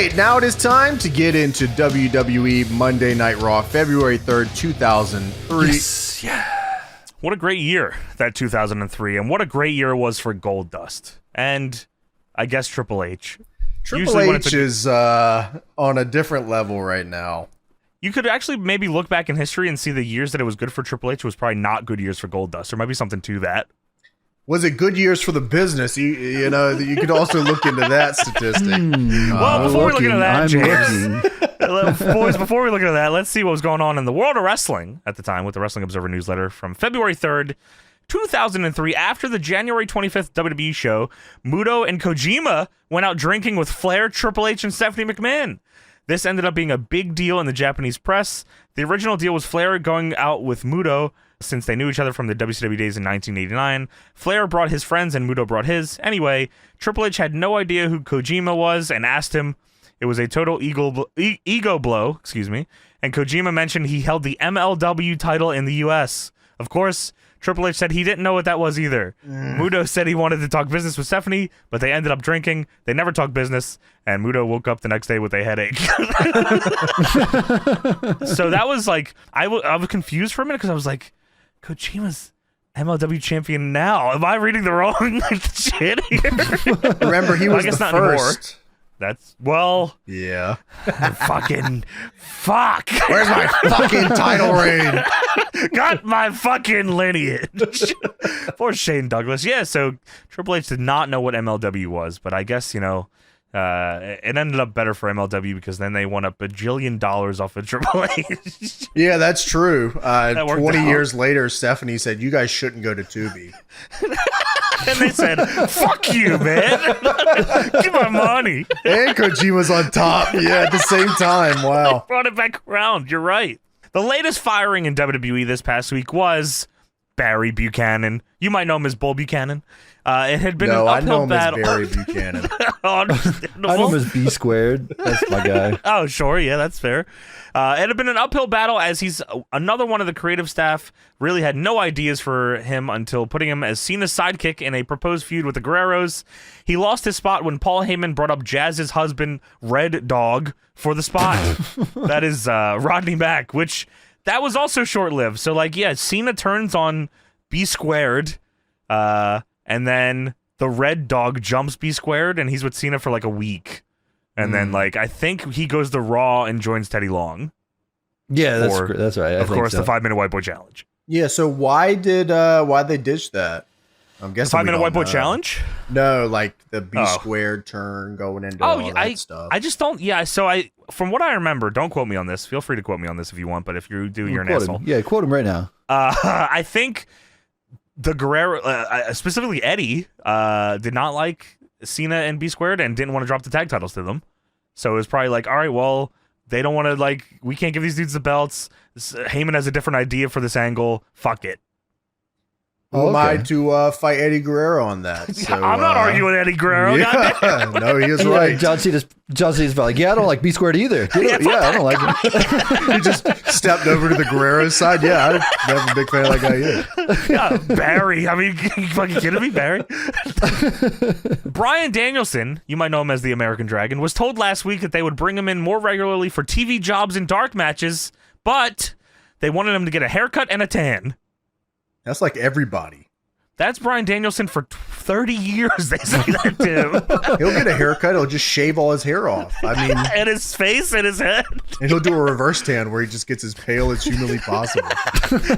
right, now it is time to get into WWE Monday Night Raw, February 3rd, 2003. Yes, yeah. What a great year, that 2003, and what a great year it was for Goldust. And I guess Triple H. Triple H is on a different level right now. You could actually maybe look back in history and see the years that it was good for Triple H was probably not good years for Goldust. There might be something to that. Was it good years for the business? You know, you could also look into that statistic. Well, before we look into that, James, boys, before we look into that, let's see what was going on in the world of wrestling at the time with the Wrestling Observer newsletter from February 3rd, 2003. After the January 25th WWE show, Muto and Kojima went out drinking with Flair, Triple H, and Stephanie McMahon. This ended up being a big deal in the Japanese press. The original deal was Flair going out with Muto since they knew each other from the WCW days in 1989. Flair brought his friends and Muto brought his. Anyway, Triple H had no idea who Kojima was and asked him. It was a total ego blow, excuse me. And Kojima mentioned he held the MLW title in the US. Of course, Triple H said he didn't know what that was either. Muto said he wanted to talk business with Stephanie, but they ended up drinking. They never talked business, and Muto woke up the next day with a headache. So that was like, I was confused for a minute because I was like, Kojima's MLW champion now. Am I reading the wrong shit here? Remember, he was the first. Anymore. That's, well... Yeah. Fucking... Fuck! Where's my fucking title reign? Got my fucking lineage. Poor Shane Douglas. Yeah, so Triple H did not know what MLW was, but I guess, you know, it ended up better for MLW because then they won $1 bajillion off of Triple H. Yeah, that's true. 20 years later, Stephanie said, you guys shouldn't go to Tubi. And they said, fuck you, man. Give my money. And Kojima's on top. Yeah, at the same time. Wow. They brought it back around. You're right. The latest firing in WWE this past week was Barry Buchanan. You might know him as Bull Buchanan. It had been an uphill battle. I know him as Barry Buchanan. I know him as B Squared. That's my guy. Oh, sure. Yeah, that's fair. It had been an uphill battle as he's another one of the creative staff. Really had no ideas for him until putting him as Cena's sidekick in a proposed feud with the Guerreros. He lost his spot when Paul Heyman brought up Jazz's husband, Red Dog, for the spot. That is Rodney Mack, which that was also short-lived. So, like, yeah, Cena turns on B Squared, and then the Red Dog jumps B Squared, and he's with Cena for like a week. And then, like, I think he goes to Raw and joins Teddy Long. Yeah, that's right. Of course, the 5-minute White Boy Challenge. Yeah, so why they ditch that? I'm guessing the 5-minute White Boy Challenge? No, like the B Squared turn going into all that stuff. I just don't. Yeah, so from what I remember, don't quote me on this. Feel free to quote me on this if you want, but if you do, you're an asshole. Yeah, quote him right now. I think the Guerrero, specifically Eddie, did not like Cena and B Squared and didn't want to drop the tag titles to them. So it was probably like, all right, well, they don't want to, like, we can't give these dudes the belts. Heyman has a different idea for this angle. Fuck it. Who am I to fight Eddie Guerrero on that? So, I'm not arguing with Eddie Guerrero. Yeah, no, he is right. John Cena's like, yeah, I don't like B Squared either. Yeah, I don't like him. He just stepped over to the Guerrero side. Yeah, I'm never a big fan of that guy either. Yeah, Barry. I mean, you fucking kidding me, Barry? Bryan Danielson, you might know him as the American Dragon, was told last week that they would bring him in more regularly for TV jobs and dark matches, but they wanted him to get a haircut and a tan. That's like everybody. That's Bryan Danielson for 30 years, they say that to him. He'll get a haircut. He'll just shave all his hair off. I mean, and his face and his head. And he'll do a reverse tan where he just gets as pale as humanly possible.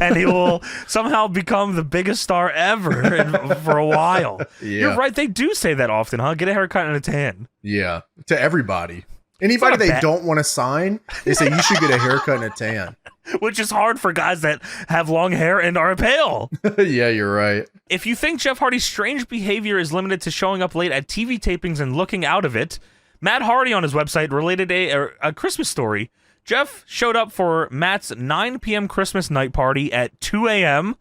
And he will somehow become the biggest star ever for a while. Yeah. You're right. They do say that often, huh? Get a haircut and a tan. Yeah. To everybody. Anybody they don't want to sign, they say you should get a haircut and a tan. Which is hard for guys that have long hair and are pale. Yeah, you're right. If you think Jeff Hardy's strange behavior is limited to showing up late at TV tapings and looking out of it, Matt Hardy on his website related a Christmas story. Jeff showed up for Matt's 9 p.m. Christmas night party at 2 a.m.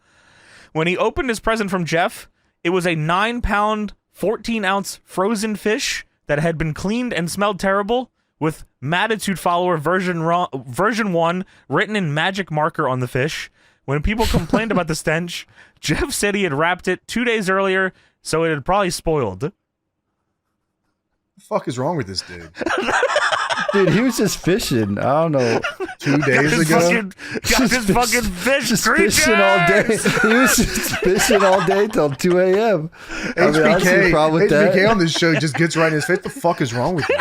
When he opened his present from Jeff, it was a 9-pound, 14-ounce frozen fish that had been cleaned and smelled terrible, with Mattitude Follower version 1 written in magic marker on the fish. When people complained about the stench, Jeff said he had wrapped it 2 days earlier, so it had probably spoiled. fuck is wrong with this dude? Dude, he was just fishing. I don't know. 2 days ago? Got this fucking fish just creatures! fishing all day. He was just fishing all day till 2 a.m. HBK on this show just gets right in his face. What the fuck is wrong with you?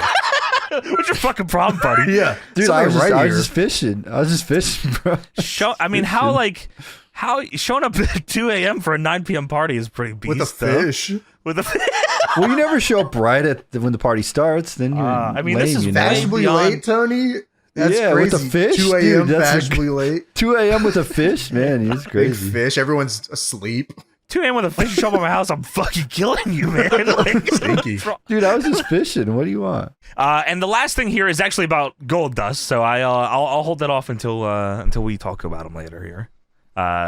What's your fucking problem, buddy? Yeah. Dude, I was just fishing. I was just fishing, bro. How showing up at 2 a.m. for a 9 p.m. party is pretty beast. With a fish. With a fish. Well, you never show up right when the party starts. Then you're lame, this is fashionably late, Tony. That's crazy. With a fish, 2 a.m. fashionably late. 2 a.m. with a fish, man. He's crazy. Big fish. Everyone's asleep. 2 a.m. with a fish show up at my house. I'm fucking killing you, man. Stinky. Dude, I was just fishing. What do you want? And the last thing here is actually about Goldust, so I'll hold that off until we talk about him later here.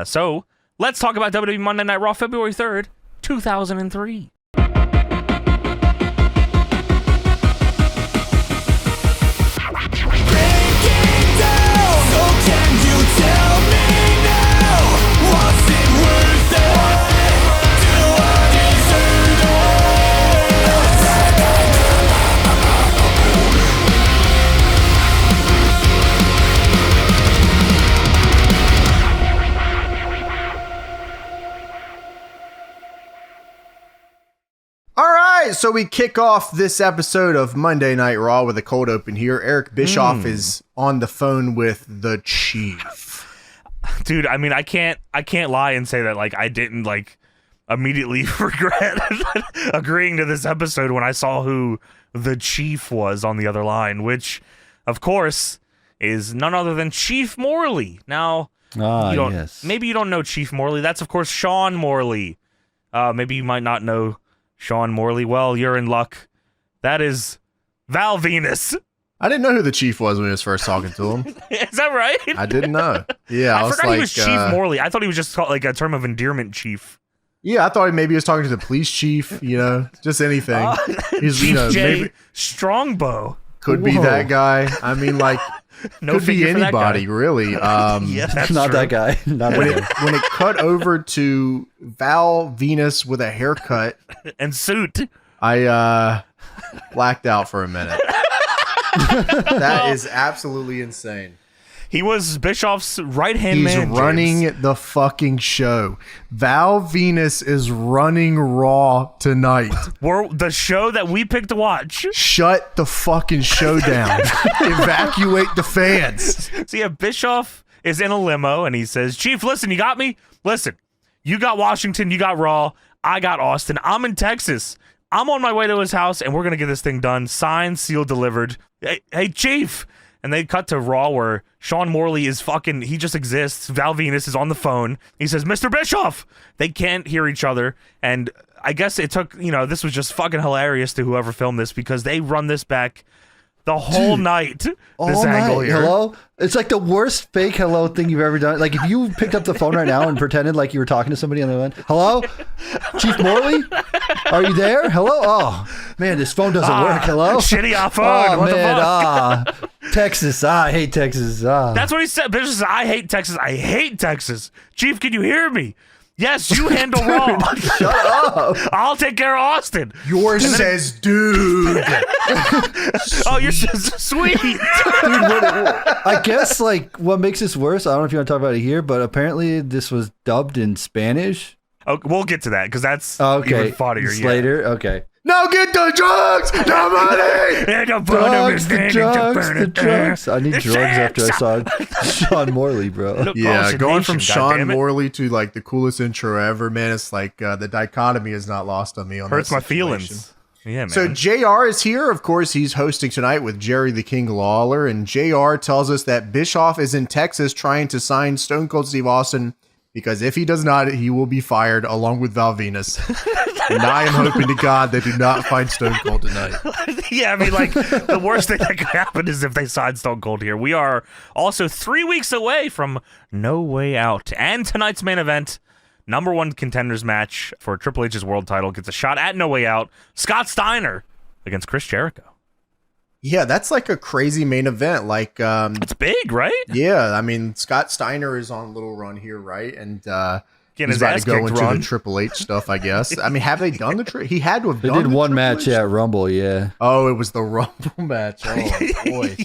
So let's talk about WWE Monday Night Raw February 3rd, 2003. All right, so we kick off this episode of Monday Night Raw with a cold open here. Eric Bischoff is on the phone with the Chief. Dude, I mean, I can't lie and say that like I didn't like immediately regret agreeing to this episode when I saw who the Chief was on the other line, which, of course, is none other than Chief Morley. Now, maybe you don't know Chief Morley. That's, of course, Sean Morley. Maybe you might not know Sean Morley. Well, you're in luck. That is Val Venus. I didn't know who the Chief was when he was first talking to him. Is that right? I didn't know. Yeah, I forgot he was Chief Morley. I thought he was just called like a term of endearment, Chief. Yeah, I thought maybe he was talking to the police chief. Just anything. He's Chief J. maybe Strongbow could be that guy. I mean, like. No could be anybody, really. Yeah, that's not true. that guy. When it cut over to Val Venus with a haircut and suit, I blacked out for a minute. That is absolutely insane. He was Bischoff's right-hand man. He's running the fucking show. Val Venus is running Raw tonight. The show that we picked to watch. Shut the fucking show down. Evacuate the fans. So yeah, Bischoff is in a limo and he says, Chief, listen, you got me? Listen, you got Washington, you got Raw, I got Austin. I'm in Texas. I'm on my way to his house and we're going to get this thing done. Signed, sealed, delivered. Hey, Chief. And they cut to Raw where Sean Morley is he just exists. Val Venus is on the phone. He says, Mr. Bischoff. They can't hear each other. And I guess it took, this was just fucking hilarious to whoever filmed this because they run this back the whole night. This angle here. Hello? It's like the worst fake hello thing you've ever done. Like if you picked up the phone right now and pretended like you were talking to somebody on the other end. Hello? Chief Morley? Are you there? Hello? Oh, man, this phone doesn't work. Hello? Shitty off phone. Oh, what man. the fuck? Texas. I hate Texas. That's what he said. Bitch says, I hate Texas. I hate Texas. Chief, can you hear me? Yes, you handle Raw. Shut up. I'll take care of Austin. Yours says, dude. Oh, you're sweet. Dude, I guess like what makes this worse, I don't know if you want to talk about it here, but apparently this was dubbed in Spanish. Oh, we'll get to that because that's okay. even funnier. It's later. Okay. Now get the drugs, the money. The drugs. I need drugs after I saw Sean Morley, bro. Yeah, going from Sean Morley to like the coolest intro ever, man. It's like the dichotomy is not lost on me. Hurts my feelings. Yeah, man. So JR is here. Of course, he's hosting tonight with Jerry the King Lawler, and JR tells us that Bischoff is in Texas trying to sign Stone Cold Steve Austin because if he does not, he will be fired along with Val Venus. And I am hoping to God they do not find Stone Cold tonight. Yeah, I mean, like, the worst thing that could happen is if they sign Stone Cold here. We are also 3 weeks away from No Way Out. And tonight's main event, #1 contenders match for Triple H's world title, gets a shot at No Way Out. Scott Steiner against Chris Jericho. Yeah, that's like a crazy main event. Like, it's big, right? Yeah, I mean, Scott Steiner is on a little run here, right? And getting He's his about ass to go kicked into run. the Triple H stuff, I guess. I mean, have they done the He had to have They done did the one Triple match H? at Rumble, yeah. Oh, it was the Rumble match. Oh, boy.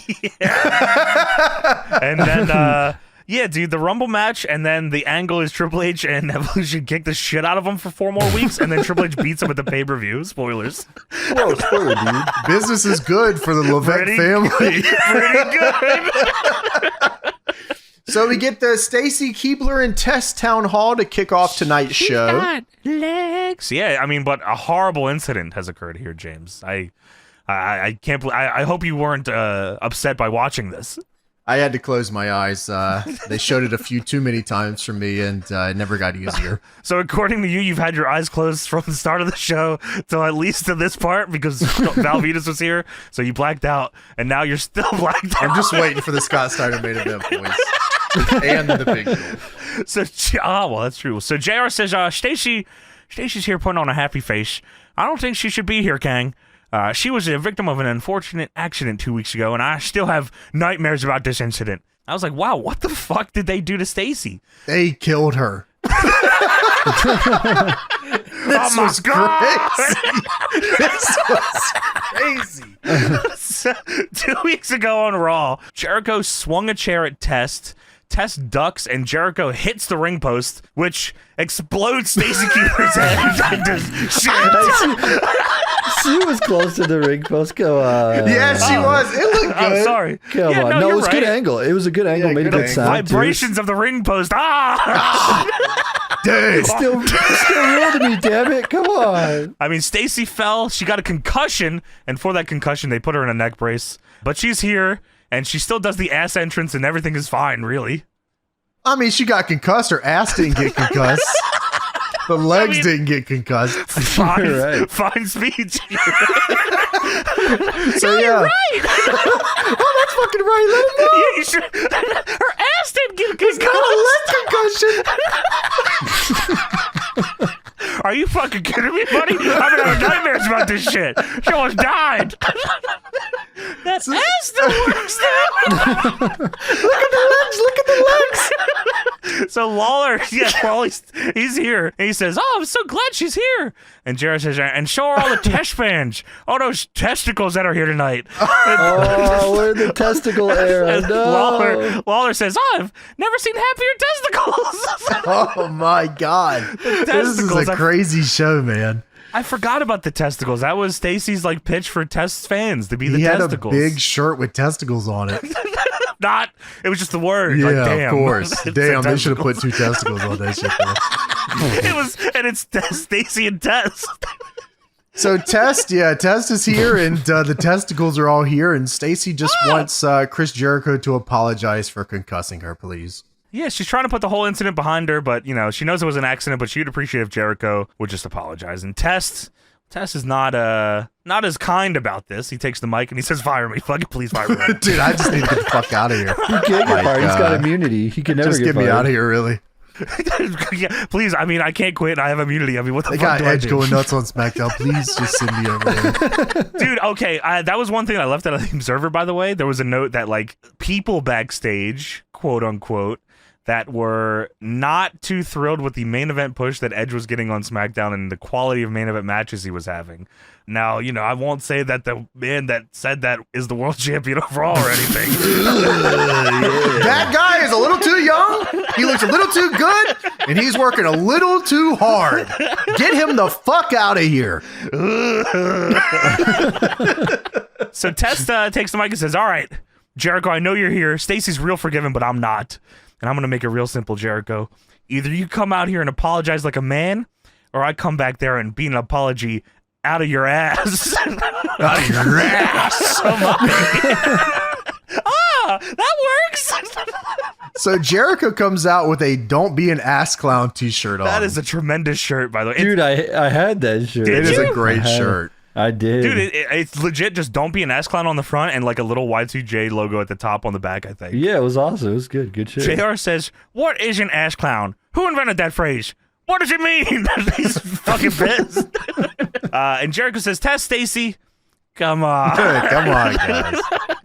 And then, yeah, dude, the Rumble match, and then the angle is Triple H and Evolution kick the shit out of him for 4 more weeks, and then Triple H beats him at the pay-per-view. Spoilers. Whoa, spoiler, dude. Business is good for the Levesque family. Pretty good. So we get the Stacy Keebler and Test Town Hall to kick off tonight's show. Got legs. Yeah, I mean, but a horrible incident has occurred here, James. I can't. I hope you weren't upset by watching this. I had to close my eyes. They showed it a few too many times for me, and it never got easier. So according to you, you've had your eyes closed from the start of the show till at least to this part because Val Venis was here, so you blacked out, and now you're still blacked out. I'm just waiting for the Scott Steiner main event voice. And the big deal. So, well, that's true. So JR says, Stacy's here putting on a happy face. I don't think she should be here, Kang. She was a victim of an unfortunate accident 2 weeks ago, and I still have nightmares about this incident. I was like, wow, what the fuck did they do to Stacy? They killed her. This was crazy. This was crazy. So, 2 weeks ago on Raw, Jericho swung a chair at Test. Test ducks and Jericho hits the ring post, which explodes Stacy Keebler's head into shit. She was close to the ring post. Go on. Yeah, she was. It looked good. I'm sorry. Come Yeah, on. No, it was you're a good right. angle. It was a good angle. Yeah, Made a good good angle. sound. too. Vibrations of the ring post. Ah! Dude. Still real to me, damn it. Come on. I mean, Stacy fell. She got a concussion, and for that concussion, they put her in a neck brace. But she's here, and she still does the ass entrance, and everything is fine, really. I mean, she got concussed. Her ass didn't get concussed. The legs didn't get concussed. Fine, Right. fine speech. So yeah. Right. Oh, that's fucking right. Let him know. Yeah, you should. Her ass didn't get He's got a leg concussion. Are you fucking kidding me, buddy? I've been having nightmares about this shit. She almost died. That ass still works now. Look at the legs. Look at the legs. So Lawler, he's here. And he says, oh, I'm so glad she's here. And Jared says, and show her all the test fans. All those testicles that are here tonight. Oh, we're in the testicle era. And No. Lawler says, oh, I've never seen happier testicles. Oh my God. This is testicles, a crazy show, man. I forgot about the testicles. That was Stacy's like pitch for Test fans to be the He had testicles. a big shirt with testicles on it. It was just the word. Yeah, like, damn. of course. It said Damn, they should have testicles. put 2 testicles on that shit. Though. It was, and it's Stacy and Test. So Test is here, and the testicles are all here, and Stacy just wants Chris Jericho to apologize for concussing her, please. Yeah, she's trying to put the whole incident behind her, but, you know, she knows it was an accident, but she'd appreciate if Jericho would just apologize. And Test is not as kind about this. He takes the mic and he says, fire me. Fucking please fire me. Dude, I just need to get the fuck out of here. He can't get fired. He's got immunity. He can never Just get get me fired. out of here, really. Yeah, please, I mean, I can't quit. I have immunity. I mean, what the They fuck got do I Edge do? going nuts on SmackDown. Please just send me over there. Dude, okay, that was one thing I left out of the Observer, by the way. There was a note that, like, people backstage, quote unquote, that were not too thrilled with the main event push that Edge was getting on SmackDown and the quality of main event matches he was having. Now, you know, I won't say that the man that said that is the world champion of Raw or anything. That guy is a little too young. He looks a little too good, and he's working a little too hard. Get him the fuck out of here. So Test takes the mic and says, all right, Jericho, I know you're here. Stacy's real forgiving, but I'm not. And I'm going to make it real simple, Jericho. Either you come out here and apologize like a man, or I come back there and beat an apology out of your ass. Out of your ass. That works. So Jericho comes out with a "Don't be an ass clown" t-shirt on. That is a tremendous shirt, by the way. Dude, I had that shirt. Did It is you? a great I had it. shirt. I did. Dude, it's legit. Just don't be an ass clown on the front and like a little Y2J logo at the top on the back, I think. Yeah, it was awesome. It was good. Good shit. JR says, what is an ass clown? Who invented that phrase? What does it mean? He's fucking pissed. And Jericho says, Test Stacy. Come on. Come on, guys.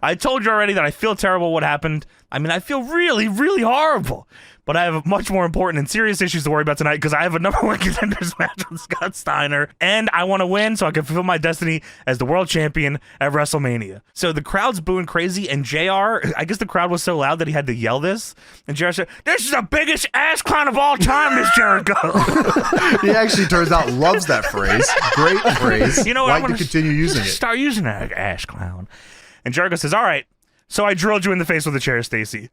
I told you already that I feel terrible what happened. I mean, I feel really, really horrible. But I have much more important and serious issues to worry about tonight because I have a #1 contenders match with Scott Steiner, and I want to win so I can fulfill my destiny as the world champion at WrestleMania. So the crowd's booing crazy, and JR, I guess the crowd was so loud that he had to yell this. And JR said, "This is the biggest ass clown of all time, Miss Jericho." He actually turns out loves that phrase. Great phrase. You know what? Like to continue using it. Start using that, ass clown. And Jericho says, "All right, so I drilled you in the face with a chair, Stacy.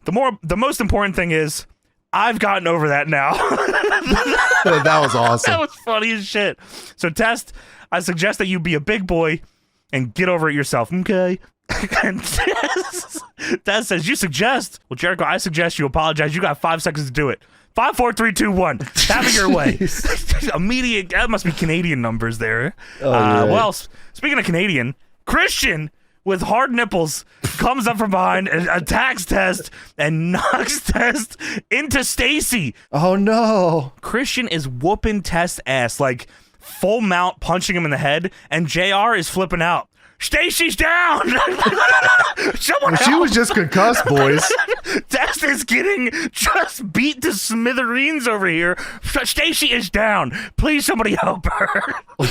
The most important thing is I've gotten over that now." That was awesome. That was funny as shit. So Test, I suggest that you be a big boy and get over it yourself, okay? And Test says, "You suggest?" Well, Jericho, I suggest you apologize. You got 5 seconds to do it. 5, 4, 3, 2, 1. Have it your way. Immediate. That must be Canadian numbers there. Well, speaking of Canadian, Christian with hard nipples comes up from behind and attacks Test and knocks Test into Stacy. Oh no. Christian is whooping Test's ass, like full mount, punching him in the head, and JR is flipping out. "Stacy's down!" Someone help. She was just concussed, boys. Test is getting just beat to smithereens over here. Stacy is down. Please, somebody help her.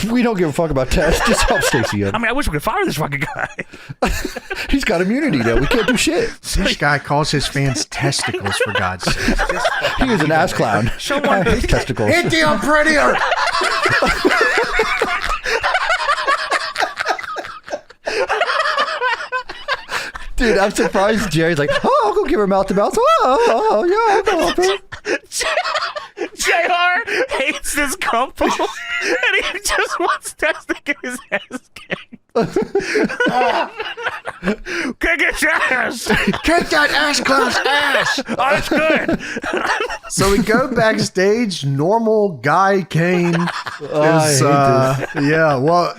We don't give a fuck about Test. Just help Stacy up. I mean, I wish we could fire this fucking guy. He's got immunity though. We can't do shit. This guy calls his fans testicles, for God's sake. He is an ass clown. Someone His testicles. Hit the unprettier! Dude, I'm surprised Jerry's like, "Oh, I'll go give her mouth to mouth." Oh, yeah, I'll go help her. JR hates this couple and he just wants Test to get his ass kicked. Kick his ass! Kick that ass clown's ass! Oh, that's good. So we go backstage. Normal guy Kane is, yeah. Well,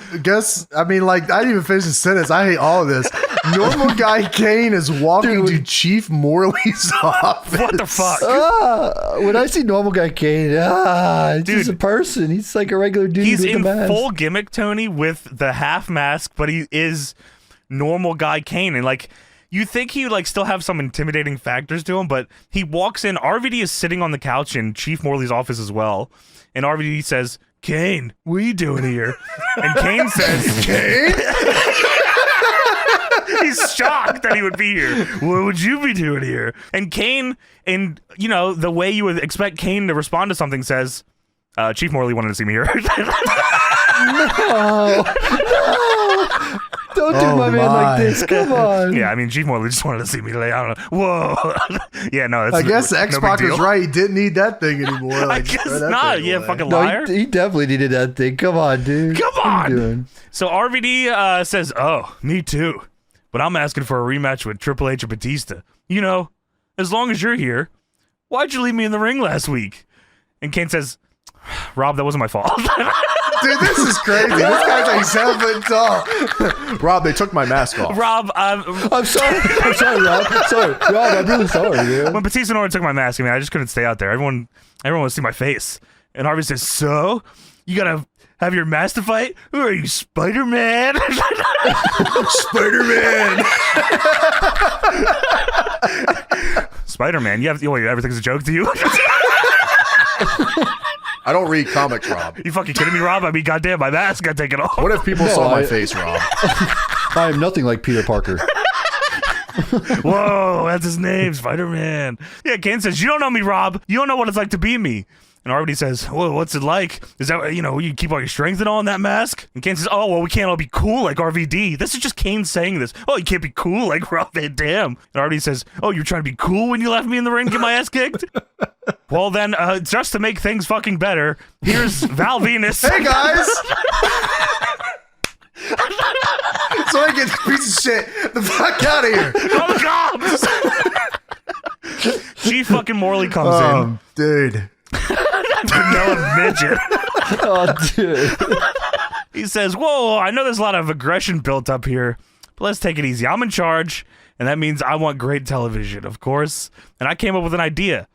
I mean, like, I didn't even finish the sentence. I hate all of this. Normal guy Kane is walking to Chief Morley's office. What the fuck? When I see normal guy Kane, it's Dude, just a person. He's like a regular dude. He's with in a mask. full gimmick, Tony, with the half mask, but he is normal guy Kane. And like, you think he like still have some intimidating factors to him, but he walks in. RVD is sitting on the couch in Chief Morley's office as well. And RVD says, "Kane, what are you doing here?" And Kane says, "Kane?" He's shocked that he would be here. "What would you be doing here?" And Kane, in the way you would expect Kane to respond to something, says, "Chief Morley wanted to see me here." No. Don't do my man like this. Come on. Yeah, I mean, Chief Morley just wanted to see me lay out. Whoa. Yeah, no, that's I guess no X-Pac big was deal. right. He didn't need that thing anymore. I Like, guess throw that not. thing Yeah, away. fucking No, liar. he definitely needed that thing. Come on, dude. Come What are you on. doing? So RVD says, "Oh, me too. But I'm asking for a rematch with Triple H and Batista. As long as you're here, why'd you leave me in the ring last week?" And Kane says, "Rob, that wasn't my fault." Dude, this is crazy. This guy's like 7 foot tall. Rob, they took my mask off. Rob, I'm sorry. I'm sorry, Rob. Sorry. Rob, I'm really sorry, man. when Batista and Orton took my mask, I mean, I just couldn't stay out there. Everyone wants to see my face. And Harvey says, "So? You gotta have your mask to fight? Who are you, Spider-Man?" Spider-Man. Spider-Man? Everything's a joke to you? I don't read comics, Rob. You fucking kidding me, Rob? I mean, goddamn, my mask got taken off. What if people saw my face, Rob? I am nothing like Peter Parker. Whoa, that's his name, Spider-Man. Yeah, Kane says, "You don't know me, Rob. You don't know what it's like to be me." And RVD says, "Well, what's it like? Is that, you keep all your strength and all in that mask?" And Kane says, "Oh, well, we can't all be cool like RVD." This is just Kane saying this. "Oh, you can't be cool like Rob Van Dam." And RVD says, "Oh, you're trying to be cool when you left me in the ring and get my ass kicked?" Well, then, just to make things fucking better, here's Val Venus. Hey, guys. So I get this piece of shit the fuck out of here. Oh, the cops! Chief fucking Morley comes in. Dude. Vanilla midget. Oh, dude. He says, "Whoa, I know there's a lot of aggression built up here, but let's take it easy. I'm in charge, and that means I want great television, of course. And I came up with an idea.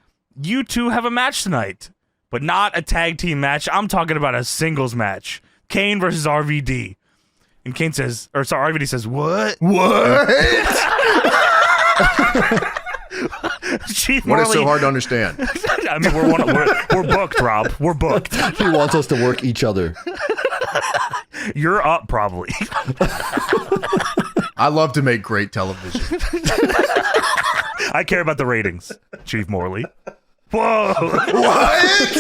You two have a match tonight, but not a tag team match. I'm talking about a singles match. Kane versus RVD. And Kane says, or sorry, RVD says, what? What? Chief What Morley, is so hard to understand? I mean, we're booked, Rob. We're booked. He wants us to work each other. You're up, probably. I love to make great television. I care about the ratings, Chief Morley. Whoa. What?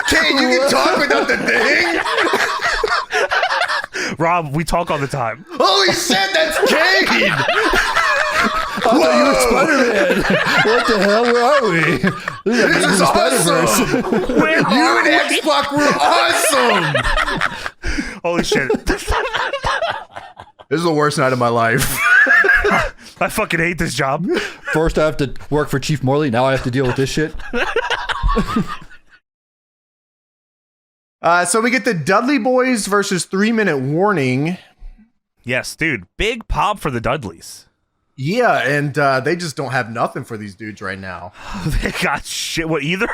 Kane, you can talk without the thing? Rob, we talk all the time. Holy shit, that's Kane! I thought you were Spider-Man. What the hell? Where are we? This is awesome! Where You are and we? X-Pac were awesome! Holy shit. This is the worst night of my life. I fucking hate this job. First, I have to work for Chief Morley. Now I have to deal with this shit. So we get the Dudley Boys versus 3-minute warning. Yes, dude. Big pop for the Dudleys. Yeah, and they just don't have nothing for these dudes right now. They got shit. What, either?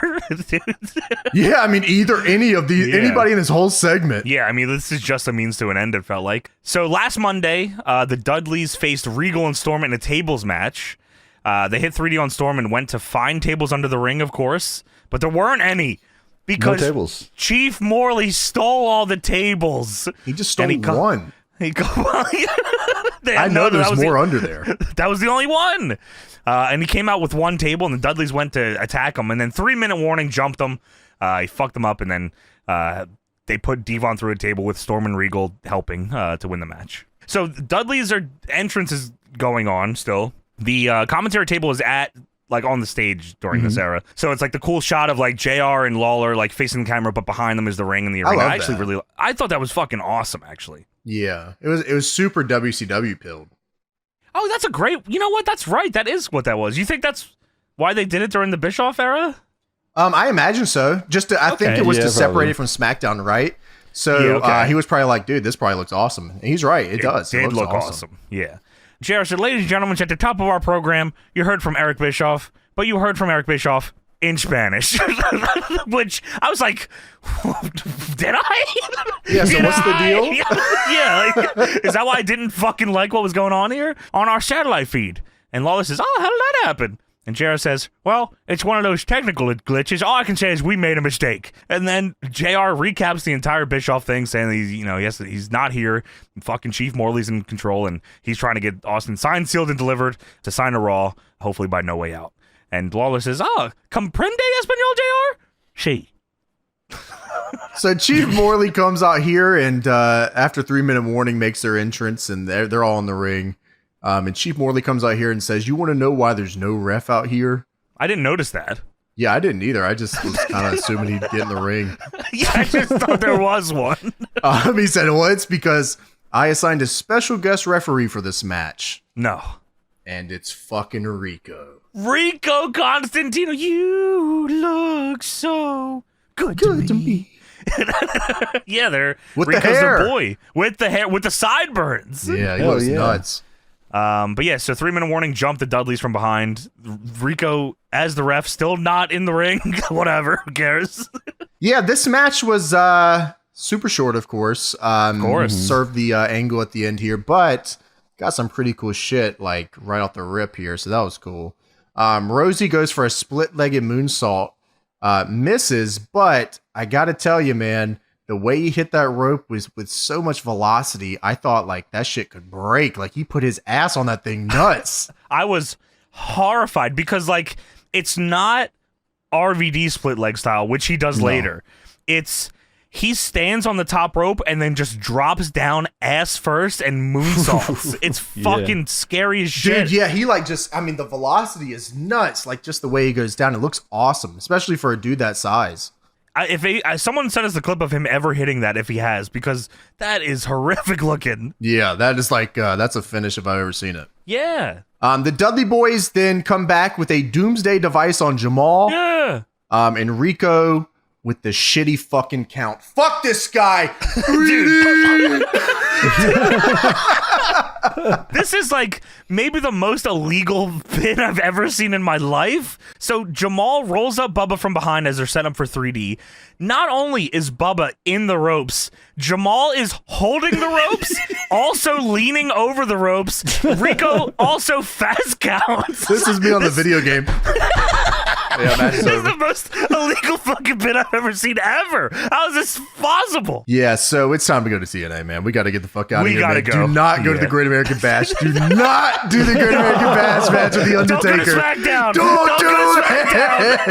Yeah, I mean, anybody in this whole segment. Yeah, I mean, this is just a means to an end, it felt like. So last Monday, the Dudleys faced Regal and Storm in a tables match. They hit 3D on Storm and went to find tables under the ring, of course, but there weren't any. Because No tables. Chief Morley stole all the tables. He just stole And one. I I know there's more under there. That was the only one. And he came out with one table, and the Dudleys went to attack him, and then 3-minute warning jumped him. He fucked him up, and then they put Devon through a table with Storm and Regal helping to win the match. So Dudley's entrance is going on still. The commentary table is on the stage during this era. So it's like the cool shot of like JR and Lawler like facing the camera, but behind them is the ring in the arena. I love that. I thought that was fucking awesome, actually. Yeah, it was super WCW pilled. Oh, that's a great. You know what? That's right. That is what that was. You think that's why they did it during the Bischoff era? I imagine so. I think it was to separate it from SmackDown, right? So he was probably like, dude, this probably looks awesome. And he's right. It does. It looks look awesome. Yeah. JR said, ladies and gentlemen, at the top of our program, you heard from Eric Bischoff, but you heard from Eric Bischoff in Spanish. Which I was like, did I? Yeah, so what's the deal? Yeah, is that why I didn't fucking like what was going on here? On our satellite feed. And Lawler says, oh, how did that happen? And JR says, well, it's one of those technical glitches. All I can say is we made a mistake. And then JR recaps the entire Bischoff thing, saying that he's not here. Fucking Chief Morley's in control, and he's trying to get Austin signed, sealed, and delivered to sign a Raw, hopefully by No Way Out. And Lawler says, comprende español, JR? Sí. So Chief Morley comes out here and after 3-minute warning makes their entrance, and they're all in the ring. And Chief Morley comes out here and says, you want to know why there's no ref out here? I didn't notice that. Yeah, I didn't either. I just was kind of assuming he'd get in the ring. Yeah, I just thought there was one. He said, well, it's because I assigned a special guest referee for this match. No. And it's fucking Rico. Rico Constantino, you look so good to me. Yeah, they're with Rico's the hair. The boy with the hair, with the sideburns. Yeah, he looks nuts. But yeah, so 3-minute warning, jump the Dudleys from behind. Rico as the ref, still not in the ring. Whatever, who cares? Yeah, this match was super short, of course. Served the angle at the end here, but got some pretty cool shit like right off the rip here, so that was cool. Rosie goes for a split-legged moonsault, misses, but I gotta tell you, man, the way he hit that rope was with so much velocity. I thought like that shit could break. Like he put his ass on that thing nuts. I was horrified because like it's not RVD split leg style, which he does later. He stands on the top rope and then just drops down ass first and moonsaults. It's fucking scary as shit. Dude, yeah, he like the velocity is nuts. Like just the way he goes down, it looks awesome, especially for a dude that size. If someone sent us the clip of him ever hitting that, if he has, because that is horrific looking. Yeah, that is like, that's a finish if I've ever seen it. Yeah. The Dudley Boys then come back with a doomsday device on Jamal. Yeah. And Rico with the shitty fucking count. Fuck this guy. This is like maybe the most illegal bit I've ever seen in my life. So Jamal rolls up Bubba from behind as they're set up for 3D. Not only is Bubba in the ropes, Jamal is holding the ropes, also leaning over the ropes. Rico also fast counts. This is me on the video game. Yeah, this is the most illegal fucking bit I've ever seen ever. How is this possible? Yeah, so it's time to go to TNA, man. We got to get the fuck out of here. We gotta man. go. Do not go to the Great American Bash. Do not do the Great American Bash match with the Undertaker. Don't go to SmackDown. Don't do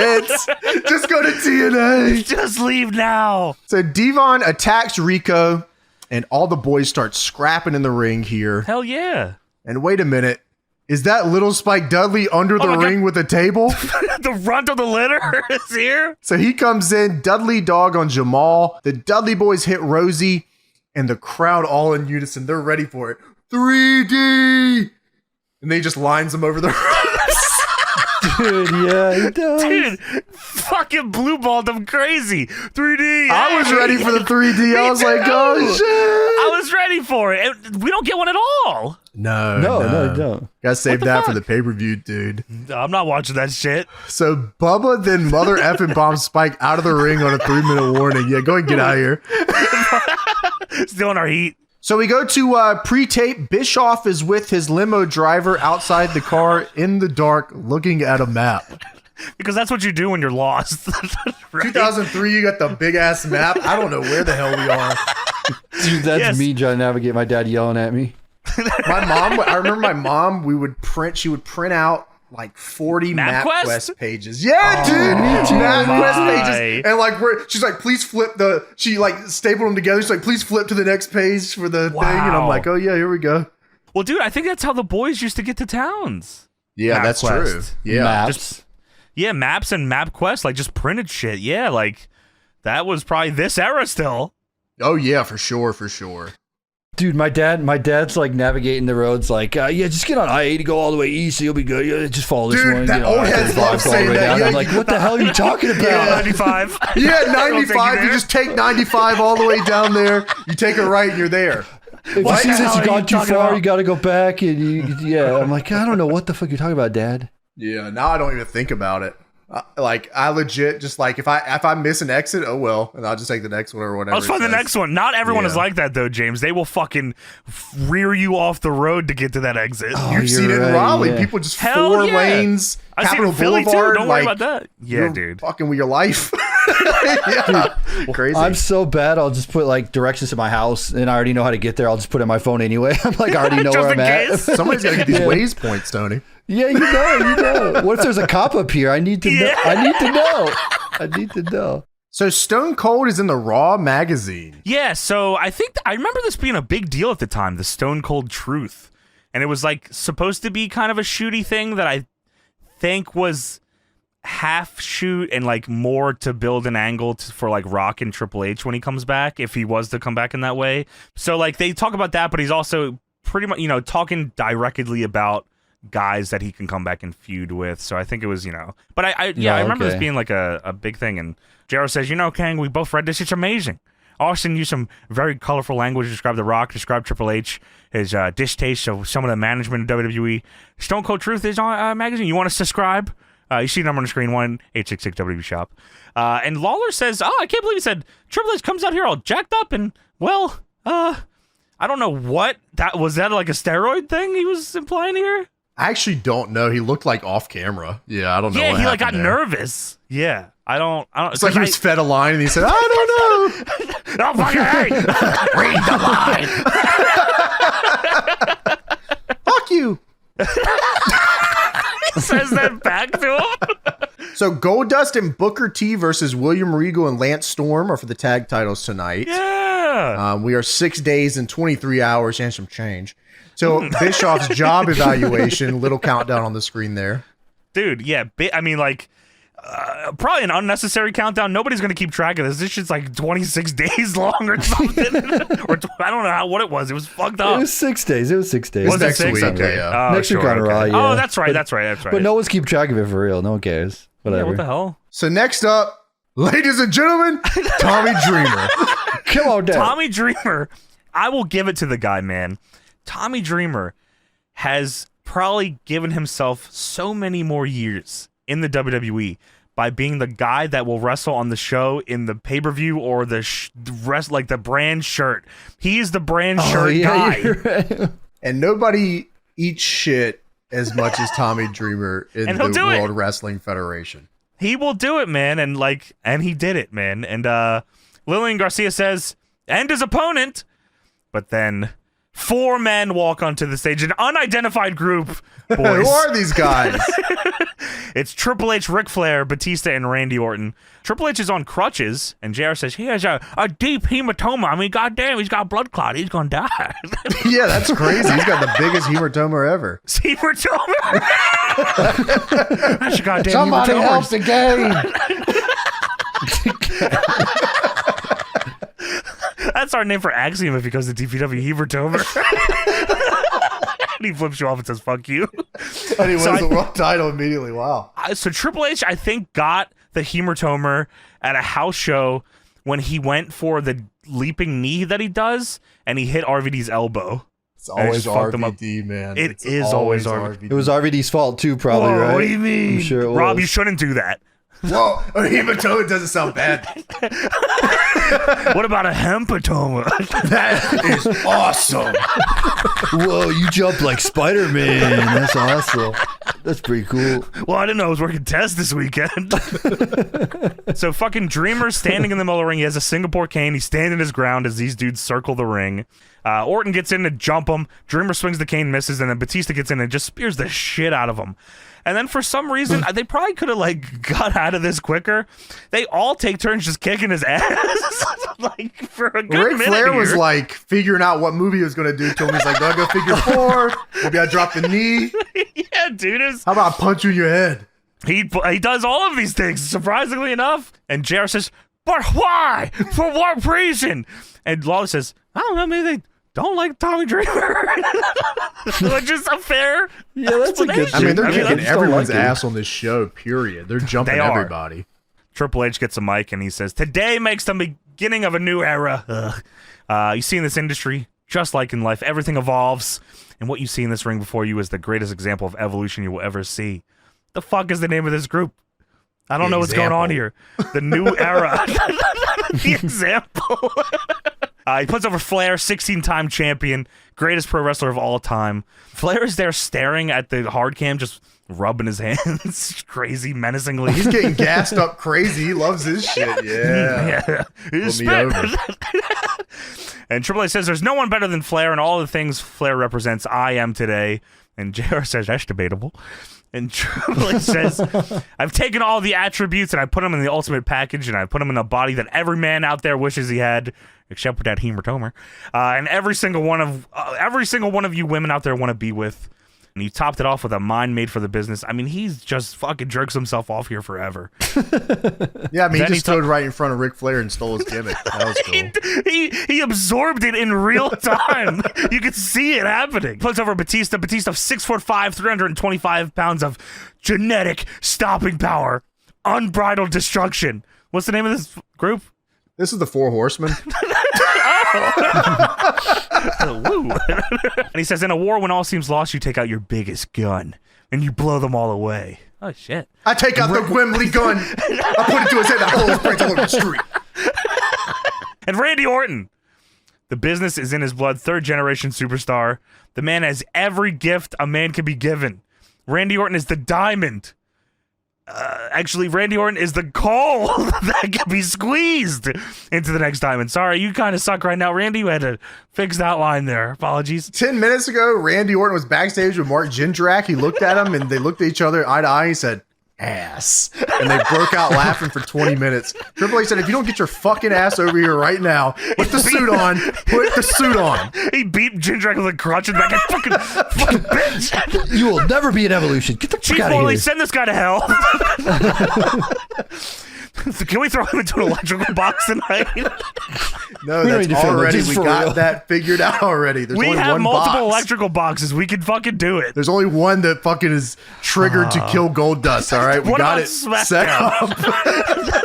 it. Just go to TNA. Just leave now. So Devon attacks Rico, and all the boys start scrapping in the ring here. Hell yeah. And wait a minute. Is that little Spike Dudley under the ring with a table? The runt of the litter is here. So he comes in, Dudley dog on Jamal. The Dudley boys hit Rosie, and the crowd all in unison. They're ready for it. 3D! And they just lines them over the ropes. Dude, yeah, he does. Dude, fucking blue balled them crazy. 3D. I was ready for the 3D. I was too. like, oh, shit. I was ready for it. We don't get one at all. No, you don't. Gotta save the that fuck? for the pay-per-view, dude. I'm not watching that shit. So Bubba then mother effing bombs Spike out of the ring on a 3-minute warning. Yeah, go and get out of here. Stealing our heat. So we go to pre-tape. Bischoff is with his limo driver outside the car in the dark looking at a map. Because that's what you do when you're lost. Right? 2003, you got the big-ass map. I don't know where the hell we are. Dude, that's me trying to navigate my dad yelling at me. My mom, I remember my mom, she would print out like 40 MapQuest pages. Yeah, dude. MapQuest pages. And like, she's like, please flip she like stapled them together. She's like, please flip to the next page for the thing. And I'm like, oh yeah, here we go. Well, dude, I think that's how the boys used to get to towns. Yeah, that's true. Yeah. Maps. Maps and MapQuest, like just printed shit. Yeah, like that was probably this era still. Oh yeah, for sure. Dude, my dad's like navigating the roads like, yeah, just get on I-80, go all the way east, so you'll be good. Yeah, just follow this dude, one. That old heads love saying that. Yeah, I'm like, what the hell are you talking about? Yeah, 95. Yeah, 95. You just take 95 all the way down there. You take a right and you're there. If you see this, you gone too far, you got to go back. And yeah, I'm like, I don't know what the fuck you're talking about, Dad. Yeah, now I don't even think about it. Like I legit just like if I miss an exit, oh well, and I'll just take the next one or whatever. Let's find the next one. Not everyone is like that though, James. They will fucking rear you off the road to get to that exit. Oh, you've seen it in Raleigh. Yeah. People just four lanes. I've seen it in Philly too. Don't worry about that. Yeah, dude. Fucking with your life. Yeah, dude, crazy. I'm so bad. I'll just put like directions to my house, and I already know how to get there. I'll just put it in my phone anyway. I'm like, I already know where I'm at. Somebody's got to get these Waze points, Tony. Yeah, you know. What if there's a cop up here? I need to know. I need to know. So Stone Cold is in the Raw magazine. Yeah, so I remember this being a big deal at the time, the Stone Cold Truth. And it was like supposed to be kind of a shooty thing that I think was half shoot and like more to build an angle for like Rock and Triple H when he comes back, if he was to come back in that way. So like they talk about that, but he's also pretty much, talking directly about guys that he can come back and feud with. So I think it was, but I remember this being like a big thing. And Jero says, Kang, we both read this. It's amazing. Austin used some very colorful language to describe The Rock, describe Triple H, his distaste of some of the management of WWE. Stone Cold Truth is on a magazine. You want to subscribe? You see the number on the screen, 1-866-WB-SHOP. And Lawler says, I can't believe he said Triple H comes out here all jacked up and, well, I don't know what. Was that like a steroid thing he was implying here? I actually don't know. He looked like off camera. Yeah, I don't know. Yeah, what he like got there. nervous. Yeah, I don't. It's like he was fed a line and he said, "I don't know." Oh fucking hey! Read the line. Fuck you. He says that back to him. So Goldust and Booker T versus William Regal and Lance Storm are for the tag titles tonight. Yeah. We are 6 days and 23 hours and some change. So Bischoff's job evaluation, little countdown on the screen there. Dude, yeah. I mean, like, probably an unnecessary countdown. Nobody's going to keep track of this. This shit's like 26 days long or something. Or I don't know what it was. It was fucked up. It was 6 days. Was it next 6? week? Okay. Yeah. Next week on Raw, yeah. Oh, that's right. That's right. But no one's keep track of it for real. No one cares. Whatever. Yeah, what the hell? So next up, Ladies and gentlemen, Tommy Dreamer. Come on down. Tommy Dreamer, I will give it to the guy, man. Tommy Dreamer has probably given himself so many more years in the WWE by being the guy that will wrestle on the show in the pay-per-view or the like the brand shirt. He's the brand shirt guy. Right. And nobody eats shit as much as Tommy Dreamer in the World Wrestling Federation. He will do it, man, and he did it, man. And Lillian Garcia says, and his opponent, but then 4 men walk onto the stage, an unidentified group. Boys. Who are these guys? It's Triple H, Ric Flair, Batista, and Randy Orton. Triple H is on crutches, and JR says he has a deep hematoma. I mean, goddamn, he's got a blood clot. He's gonna die. Yeah, that's crazy. He's got the biggest hematoma ever. Hematoma? That's a goddamn Somebody hematoma. help the game. That's our name for Axiom if he goes to DPW, hematoma. And he flips you off and says, fuck you. And he wins the world title immediately. Wow. So Triple H, I think, got the hematoma at a house show when he went for the leaping knee that he does, and he hit RVD's elbow. It's always RVD, man. It is always RVD. It was RVD's fault too, probably, Whoa, right? What do you mean? I'm sure it was. Rob, you shouldn't do that. Whoa, a hematoma doesn't sound bad. What about a hempatoma? That is awesome. Whoa, you jump like Spider-Man. That's awesome. That's pretty cool. Well, I didn't know I was working test this weekend. So fucking Dreamer's standing in the middle of the ring. He has a Singapore cane. He's standing his ground as these dudes circle the ring. Orton gets in to jump him. Dreamer swings the cane, misses, and then Batista gets in and just spears the shit out of him. And then for some reason, they probably could have got out of this quicker. They all take turns just kicking his ass. For a good minute. Ric Flair was figuring out what movie he was going to do to him. He's like, do I go figure 4? Maybe I drop the knee. Yeah, dude. How about I punch you in your head? He does all of these things, surprisingly enough. And JR says, but why? For what reason? And Lawler says, I don't know, maybe they don't like Tommy Dreamer. Which is a fair that's a good. I mean, they're kicking just everyone's don't like ass on this show, period. They're jumping everybody. Triple H gets a mic and he says, today makes the beginning of a new era. You see in this industry, just like in life, everything evolves. And what you see in this ring before you is the greatest example of evolution you will ever see. The fuck is the name of this group? I don't know what's going on here. The new era. The example. He puts over Flair, 16-time champion, greatest pro wrestler of all time. Flair is there staring at the hard cam, just rubbing his hands crazy, menacingly. He's getting gassed up crazy. He loves his shit. Yeah. He's And Triple H says there's no one better than Flair and all the things Flair represents. I am today. And JR says that's debatable. And Triple H says, I've taken all the attributes and I put them in the ultimate package and I put them in a body that every man out there wishes he had, except for that hematoma. And every single one of you women out there want to be with. And he topped it off with a mind made for the business. I mean, he's just fucking jerks himself off here forever. Yeah, I mean, he just stood right in front of Ric Flair and stole his gimmick. That was cool. He absorbed it in real time. You could see it happening. Puts over Batista. Batista, 6'5", 325 pounds of genetic stopping power, unbridled destruction. What's the name of this group? This is the 4 Horsemen. Woo. And he says, in a war when all seems lost, you take out your biggest gun and you blow them all away. Oh, shit. I take out the Wembley gun. I put it to his head and I blow his brains all over the street. And Randy Orton. The business is in his blood, 3rd-generation superstar. The man has every gift a man can be given. Randy Orton is the diamond. Actually, Randy Orton is the coal that can be squeezed into the next diamond. Sorry, you kind of suck right now, Randy. You had to fix that line there. Apologies. 10 minutes ago, Randy Orton was backstage with Mark Jindrak. He looked at him and they looked at each other eye to eye. He said, ass. And they broke out laughing for 20 minutes. Triple H said, if you don't get your fucking ass over here right now, put the suit on. Put the suit on. He beat Jindrak with a crutch and back. Fucking bitch. You will never be an Evolution. Get the fuck Chief out of Morley, here. send this guy to hell. Can we throw him into an electrical box tonight? No, We don't that's need to film it, already. just We for got real. that figured out already. There's We only have one multiple box. electrical boxes. We can fucking do it. There's only one that fucking is triggered to kill Goldust. All right, we What got about it set SmackDown? up.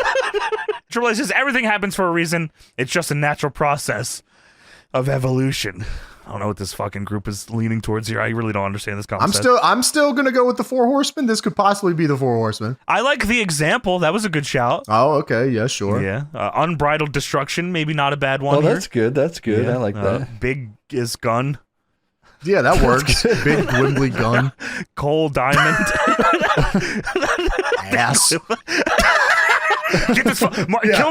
Triple H says everything happens for a reason. It's just a natural process of evolution. I don't know what this fucking group is leaning towards here. I really don't understand this concept. I'm still gonna go with the Four Horsemen. This could possibly be the Four Horsemen. I like the example. That was a good shout. Oh, okay, yeah, sure. Yeah. Unbridled destruction. Maybe not a bad one. Oh, here. that's good. That's good. Yeah. I like that. Big is gun. Yeah, that works. Big Wembley gun. Cole Diamond. Ass. Get this kill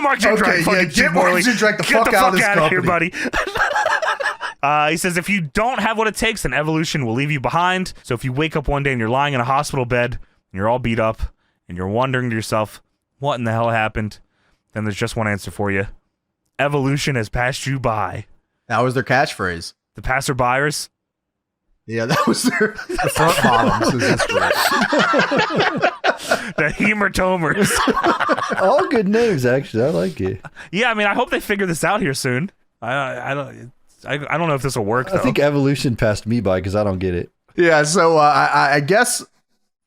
Mark Jindrak. Okay, fucking get Mark Jindrak the Get fuck the out fuck of this out of here, company. buddy. He says, if you don't have what it takes, then evolution will leave you behind. So if you wake up one day and you're lying in a hospital bed, and you're all beat up, and you're wondering to yourself, what in the hell happened? Then there's just one answer for you. Evolution has passed you by. That was their catchphrase. The passerbyers. Yeah, that was their the front bottoms. Is this right? The hemertomers. All good names, actually. I like it. Yeah, I mean, I hope they figure this out here soon. I don't know if this will work, though. I think evolution passed me by because I don't get it. Yeah, so I guess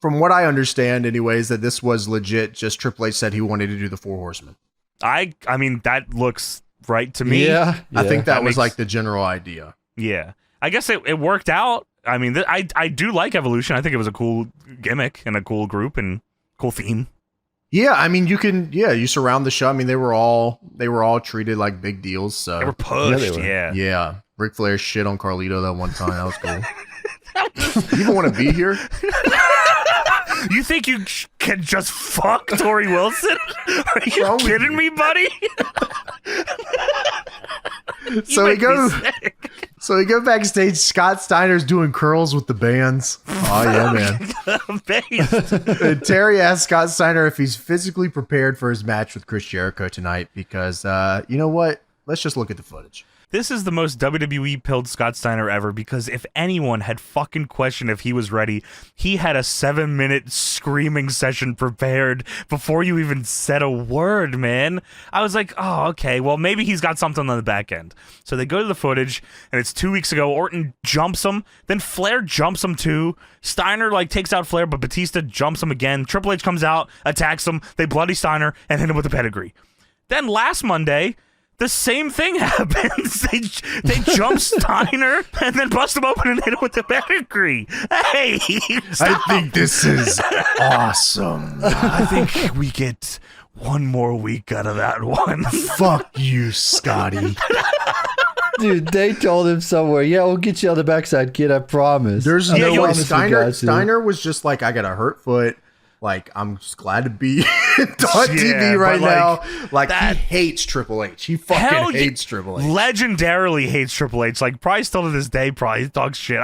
from what I understand, anyways, that this was legit. Just Triple H said he wanted to do the Four Horsemen. I mean, that looks right to me. Yeah. I think that was makes- like the general idea. Yeah. I guess it worked out. I mean, I do like Evolution. I think it was a cool gimmick and a cool group and cool theme. Yeah, I mean, you surround the show. I mean, they were all treated like big deals. So They were pushed. they were. Yeah. yeah, Ric Flair shit on Carlito that one time. That was cool. You even want to be here? You think you can just fuck Tori Wilson? Are you wrong with kidding you? me, buddy? So we go backstage. Scott Steiner's doing curls with the bands. Oh yeah, man. And Terry asks Scott Steiner if he's physically prepared for his match with Chris Jericho tonight because you know what? Let's just look at the footage. This is the most WWE pilled Scott Steiner ever because if anyone had fucking questioned if he was ready, he had a 7-minute screaming session prepared before you even said a word, man. I was like, oh, okay, well, maybe he's got something on the back end. So they go to the footage, and it's 2 weeks ago. Orton jumps him, then Flair jumps him too. Steiner, takes out Flair, but Batista jumps him again. Triple H comes out, attacks him. They bloody Steiner and hit him with a pedigree. Then last Monday, the same thing happens. They jump Steiner and then bust him open and hit him with the pedigree. Hey, stop. I think this is awesome. I think we get one more week out of that one. Fuck you, Scotty. Dude, they told him somewhere, yeah, we'll get you on the backside, kid, I promise. There's I no way. promise we got you. Steiner was just like, I got a hurt foot. I'm just glad to be on TV Yeah, right but, now. He hates Triple H. He fucking hates Triple H. Legendarily hates Triple H. Probably still to this day, probably talks shit.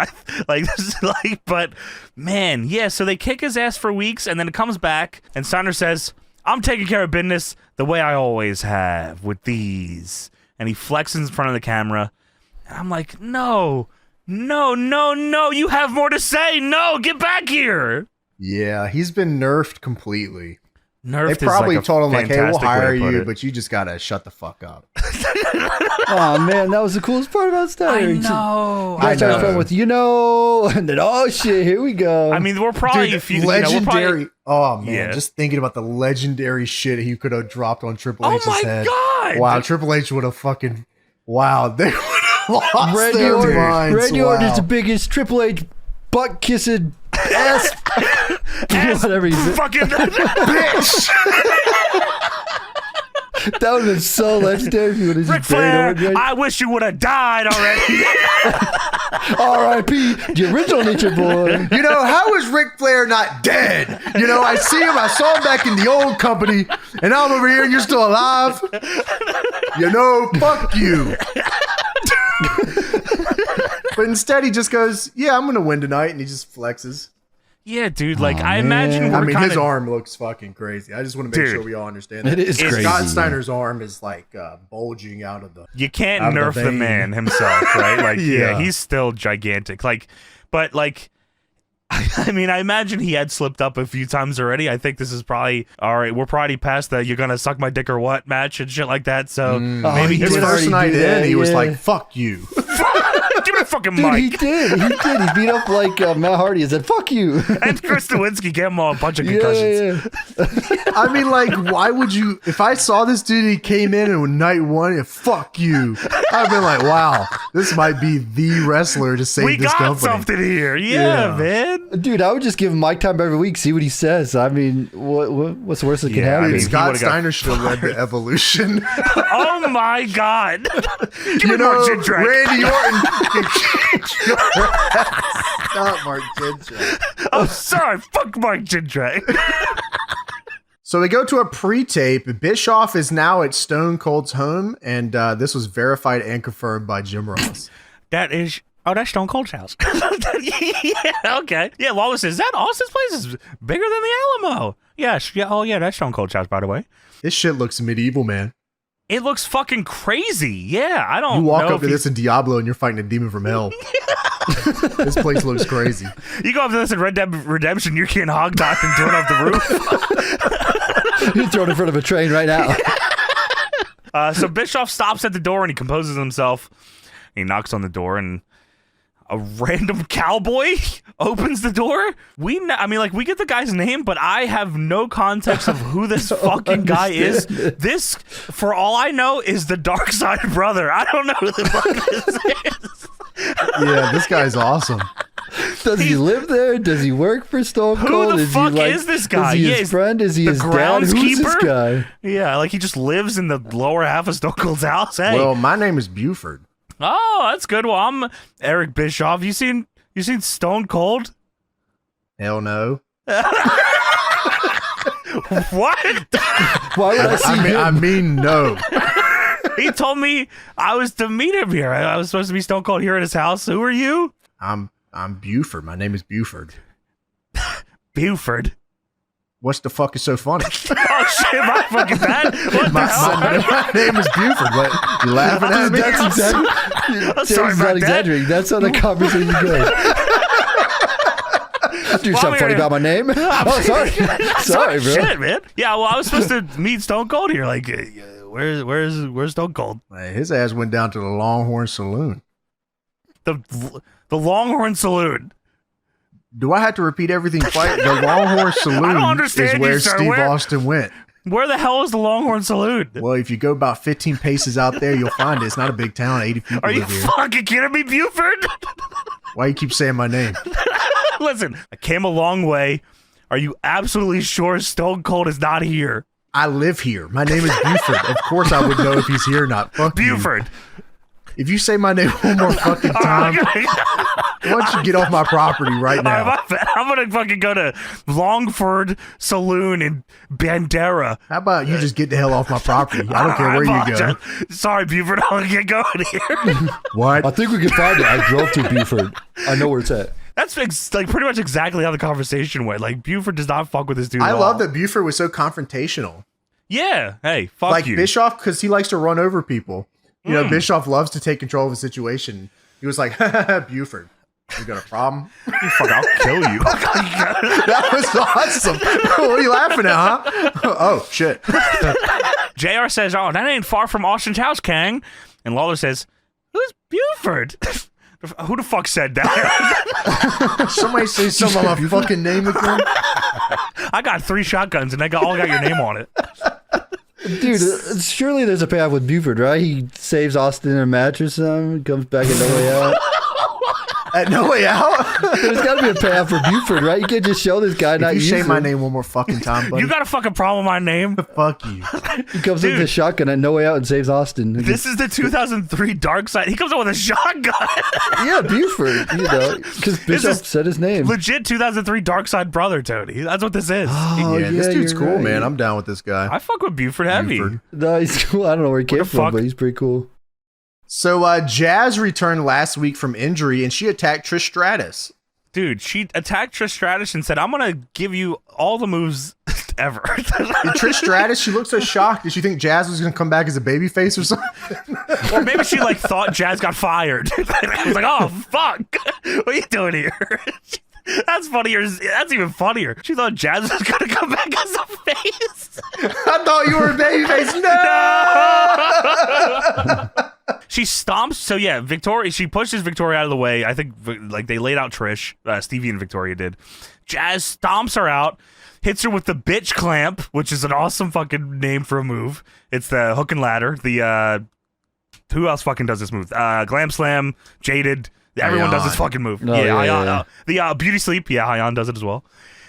But man, yeah. So they kick his ass for weeks, and then it comes back, and Steiner says, "I'm taking care of business the way I always have with these," and he flexes in front of the camera. And I'm like, no, you have more to say. No, get back here. Yeah, he's been nerfed completely. Nerfed They probably is told him hey, we'll fantastic way hire to put you, it. but you just gotta shut the fuck up. Oh man, that was the coolest part about Steiner. I I started know. with and then oh shit, here we go. I mean, we're probably Dude, legendary. Oh man, Yeah. just thinking about the legendary shit he could have dropped on Triple Oh H's my head. God! Wow, Triple H would have fucking. Wow, they would have lost Randy their Orton, minds. Randy Orton is Wow. the biggest Triple H butt kissing ass. Whatever he said. fucking bitch. That would have been so legendary if you would have Ric just buried Flair, Orton. I wish you would have died already. R.I.P. The original Nature Boy. You know, how is Ric Flair not dead? You know, I see him. I saw him back in the old company, and I'm over here, and you're still alive. You know, fuck you. But instead, he just goes, yeah, I'm going to win tonight, and he just flexes. Yeah, dude. I imagine man. we're I mean, kinda, his arm looks fucking crazy. I just want to make Dude. sure we all understand that. It is crazy. Scott Steiner's arm is bulging out of the. You can't out of nerf the the vein. man himself, right? Yeah, Yeah. he's still gigantic. But I mean, I imagine he had slipped up a few times already. I think this is probably, all right, we're probably past the you're going to suck my dick or what match and shit like that. So maybe his first night in, he was like, fuck you. Give me a fucking Dude, mic. he did. He beat up like Matt Hardy and said, fuck you. And Chris Nowinski gave him a bunch of concussions. Yeah. I mean, like, why would you? If I saw this dude, he came in and night one, and fuck you. I've been like, wow, this might be the wrestler to save this company. We got something here. Yeah, man. Dude, I would just give him mic time every week, see what he says. I mean, what's the worst that can happen? I mean, Scott Steiner should have led the evolution. Oh my God. Give me more gin drink. Randy Orton. Stop Mark Jindrak. I'm sorry. Fuck Mark Jindrak. So we go to a pre-tape. Bischoff is now at Stone Cold's home, and this was verified and confirmed by Jim Ross. That's Stone Cold's house. Yeah, okay. Yeah, Lawler says, that Austin's place is bigger than the Alamo. Yes. Yeah. Oh, yeah, that's Stone Cold's house, by the way. This shit looks medieval, man. It looks fucking crazy. Yeah, I don't know. You walk up to this in Diablo and you're fighting a demon from hell. This place looks crazy. You go up to this in Red Dead Redemption, you're getting hog-tied and thrown off the roof. You're thrown in front of a train right now. So Bischoff stops at the door and he composes himself. He knocks on the door and a random cowboy opens the door. We get the guy's name, but I have no context of who this fucking guy is. This, for all I know, is the Dark Side brother. I don't know who the fuck this is. Yeah, this guy's awesome. Does he live there? Does he work for Stone Cold? Who the fuck is this guy? Is he his friend? Is he his dad? Who's this guy? Yeah, like he just lives in the lower half of Stone Cold's house. Hey. Well, my name is Buford. Oh, that's good. Well, I'm Eric Bischoff. You seen Stone Cold? Hell no. What? Why would I see him? I mean, no. He told me I was to meet him here. I was supposed to be Stone Cold here at his house. Who are you? I'm Buford. My name is Buford. Buford. What's the fuck is so funny? Oh shit, my fucking bad. What the hell? My name is Buford. What? You laughing at me? That's exactly. Sorry about exaggerating. That's how the conversation goes. Do something funny about my name. Oh, sorry. Sorry, bro. Shit, man. Yeah, well, I was supposed to meet Stone Cold here. Like, where's Stone Cold? His ass went down to the Longhorn Saloon. The Longhorn Saloon. Do I have to repeat everything? The Longhorn Saloon is where Steve Austin went. Where the hell is the Longhorn Saloon? Well, if you go about 15 paces out there, you'll find it. It's not a big town. 80 people Are you live here. fucking kidding me, Buford? Why you keep saying my name? Listen, I came a long way. Are you absolutely sure Stone Cold is not here? I live here. My name is Buford. Of course I would know if he's here or not. Fuck Buford. You. If you say my name one more fucking time, why don't you get off my property right now? I'm going to fucking go to Longford Saloon in Bandera. How about you just get the hell off my property? I don't care where you go. Sorry, Buford. I'm going to get going here. What? I think we can find it. I drove to Buford. I know where it's at. That's like pretty much exactly how the conversation went. Like, Buford does not fuck with this dude. I love that Buford was so confrontational. Yeah. Hey, fuck like you. Like Bischoff, because he likes to run over people. You know, Bischoff loves to take control of a situation. He was like, Buford, you got a problem? Fuck, I'll kill you. That was awesome. What are you laughing at, huh? Oh, shit. JR says, oh, that ain't far from Austin's house, Kang. And Lawler says, who's Buford? Who the fuck said that? Somebody say something about my fucking name again. I got 3 shotguns and they all got your name on it. Dude, surely there's a payoff with Buford, right? He saves Austin in a match or something, comes back at No Way Out. At No Way Out? There's got to be a payoff for Buford, right? You can't just show this guy not using. You say my name one more fucking time, buddy. You got a fucking problem with my name? Fuck you. He comes in with a shotgun at No Way Out and saves Austin. This is the 2003 Dark Side. He comes out with a shotgun. Yeah, Buford, you know, because Bischoff said his name. Legit 2003 Dark Side brother, Tony. That's what this is. Oh, yeah, this dude's cool, right. man. I'm down with this guy. I fuck with Buford heavy. No, he's cool. I don't know where he came from, but he's pretty cool. So Jazz returned last week from injury, and she attacked Trish Stratus. Dude, she attacked Trish Stratus and said, I'm going to give you all the moves ever. Trish Stratus, she looked so shocked. Did she think Jazz was going to come back as a babyface or something? Or maybe she thought Jazz got fired. I was like, oh, fuck. What are you doing here? That's funnier. That's even funnier. She thought Jazz was going to come back as a face. I thought you were a babyface. No! She stomps. So yeah, Victoria. She pushes Victoria out of the way. I think like they laid out Trish. Stevie and Victoria did. Jazz stomps her out. Hits her with the bitch clamp, which is an awesome fucking name for a move. It's the hook and ladder. The who else fucking does this move? Glam Slam, Jaded. Everyone does this fucking move. Oh, yeah. The Beauty Sleep. Yeah, Hyan does it as well.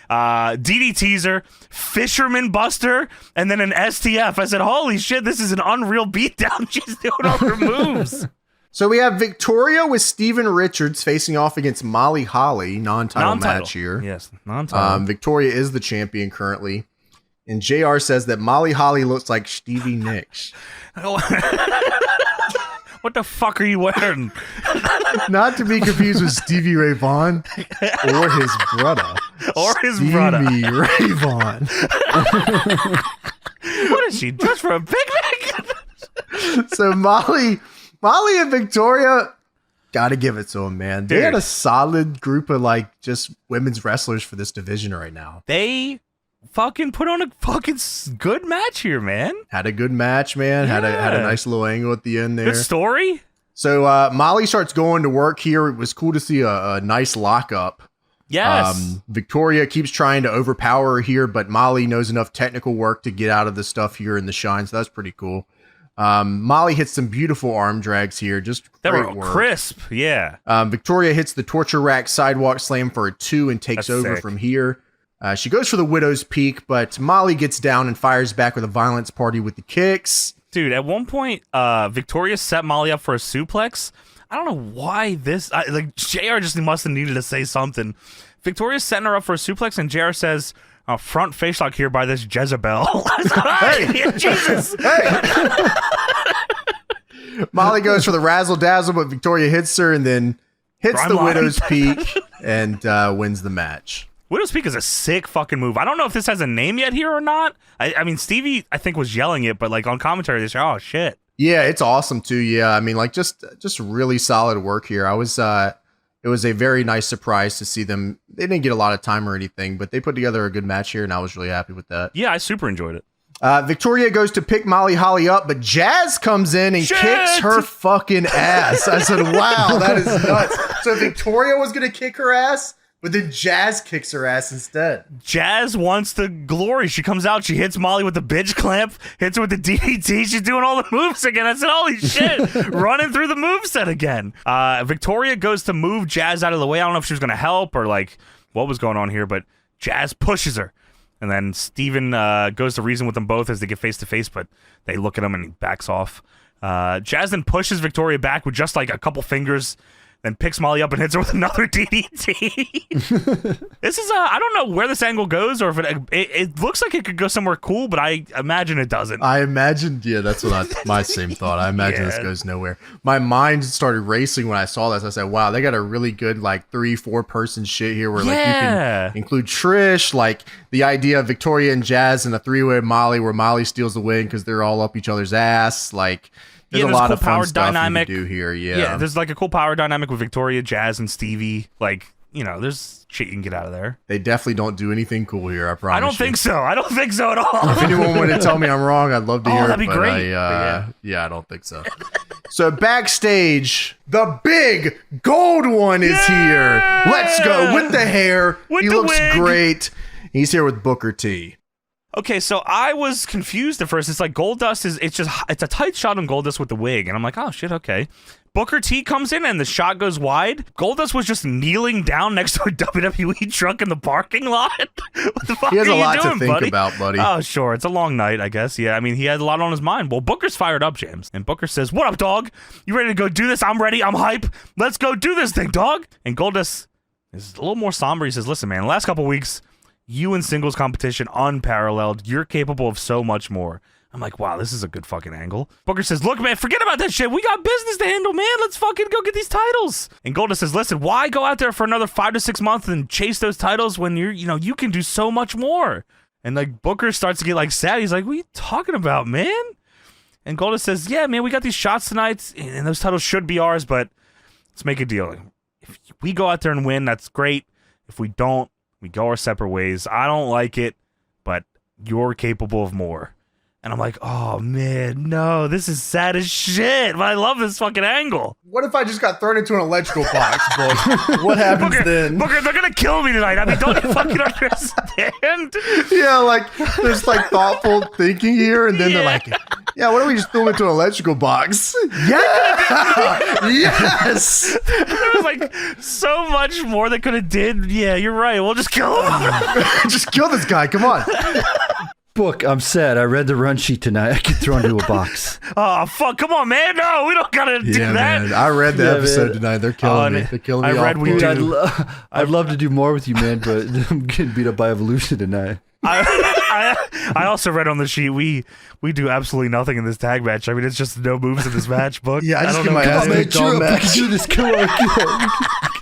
DD Teaser, Fisherman Buster, and then an STF. I said, holy shit, this is an unreal beatdown. She's doing all her moves. So we have Victoria with Steven Richards facing off against Molly Holly, non-title match here. Yes, non-title. Victoria is the champion currently. And JR says that Molly Holly looks like Stevie Nicks. What the fuck are you wearing? Not to be confused with Stevie Ray Vaughan or his brother. Stevie Ray Vaughan. What is she, dressed for a picnic? So Molly and Victoria, gotta give it to them, man. They had a solid group of like just women's wrestlers for this division right now. They fucking put on a fucking good match here, man. Had a good match, man. Yeah. Had a nice little angle at the end there. Good story. So Molly starts going to work here. It was cool to see a nice lockup. Yes. Victoria keeps trying to overpower her here, but Molly knows enough technical work to get out of the stuff here in the shine. So that's pretty cool. Molly hits some beautiful arm drags here. Just they great were work. crisp. Yeah. Victoria hits the torture rack sidewalk slam for a 2 and takes That's over sick. from here. She goes for the Widow's Peak, but Molly gets down and fires back with a violence party with the kicks. Dude, at one point, Victoria set Molly up for a suplex. I don't know why this... like, JR just must have needed to say something. Victoria's setting her up for a suplex, and JR says, front face lock here by this Jezebel. Hey, Jesus! Hey! Molly goes for the razzle dazzle, but Victoria hits her and then hits the Widow's Peak and wins the match. Widow's Peak is a sick fucking move. I don't know if this has a name yet here or not. I mean, Stevie, I think, was yelling it, but like on commentary, they say, oh, shit. Yeah, it's awesome too. Yeah, I mean, like just really solid work here. It was a very nice surprise to see them. They didn't get a lot of time or anything, but they put together a good match here, and I was really happy with that. Yeah, I super enjoyed it. Victoria goes to pick Molly Holly up, but Jazz comes in and kicks her fucking ass. I said, wow, that is nuts. So Victoria was going to kick her ass, but then Jazz kicks her ass instead. Jazz wants the glory. She comes out, she hits Molly with the bitch clamp, hits her with the DDT. She's doing all the moves again. I said, holy shit, running through the moveset again. Victoria goes to move Jazz out of the way. I don't know if she was going to help or like what was going on here, but Jazz pushes her. And then Steven goes to reason with them both as they get face to face, but they look at him and he backs off. Jazz then pushes Victoria back with just like a couple fingers, then picks Molly up and hits her with another DDT. This is I don't know where this angle goes, or if it looks like it could go somewhere cool, but I imagine it doesn't. I imagined, yeah, that's what my same thought. I imagine this goes nowhere. My mind started racing when I saw this. I said, wow, they got a really good like 3-4 person shit here where like you can include Trish, like the idea of Victoria and Jazz and a 3-way Molly where Molly steals the win because they're all up each other's ass. Like there's a lot of fun stuff you can do here. Yeah, there's like a cool power dynamic with Victoria, Jazz, and Stevie. Like, you know, there's shit you can get out of there. They definitely don't do anything cool here, I promise. I don't think so. I don't think so at all. If anyone wanted to tell me I'm wrong, I'd love to hear it. That'd be great. Yeah, I don't think so. So backstage, the big gold one is here. Let's go with the hair. He looks great. He's here with Booker T. Okay, so I was confused at first. It's like Goldust it's a tight shot on Goldust with the wig, and I'm like, oh shit, okay. Booker T comes in and the shot goes wide. Goldust was just kneeling down next to a WWE truck in the parking lot. What the fuck he has are a lot you doing, to think buddy? about, buddy. Oh, sure. It's a long night, I guess. Yeah, I mean, he had a lot on his mind. Well, Booker's fired up, James. And Booker says, what up, dog? You ready to go do this? I'm ready. I'm hype. Let's go do this thing, dog. And Goldust is a little more somber. He says, listen, man, the last couple weeks, you in singles competition, unparalleled. You're capable of so much more. I'm like, wow, this is a good fucking angle. Booker says, look, man, forget about that shit. We got business to handle, man. Let's fucking go get these titles. And Goldust says, listen, why go out there for another 5 to 6 months and chase those titles when you can do so much more? And like Booker starts to get like sad. He's like, what are you talking about, man? And Goldust says, yeah, man, we got these shots tonight and those titles should be ours, but let's make a deal. If we go out there and win, that's great. If we don't, we go our separate ways. I don't like it, but you're capable of more. And I'm like, oh, man, no, this is sad as shit. But I love this fucking angle. What if I just got thrown into an electrical box, boy? What happens then? Booker, they're going to kill me tonight. I mean, don't you fucking understand? Yeah, like, there's like thoughtful thinking here, and then they're like, yeah, why don't we just throw him into an electrical box? Yeah! Yes! There was like so much more they could have did. Yeah, you're right. We'll just kill him. Just kill this guy. Come on. Book, I'm sad. I read the run sheet tonight. I get thrown into a box. Oh, fuck. Come on, man. No, we don't got to do that. Man. I read the episode tonight. They're killing me. They're killing me. I read we Dude, do. I'd love to do more with you, man, but I'm getting beat up by Evolution tonight. I also read on the sheet we do absolutely nothing in this tag match. I mean, it's just no moves in this match, Book. Yeah, I just get know. my ass kicked all match. We can do this. Come on.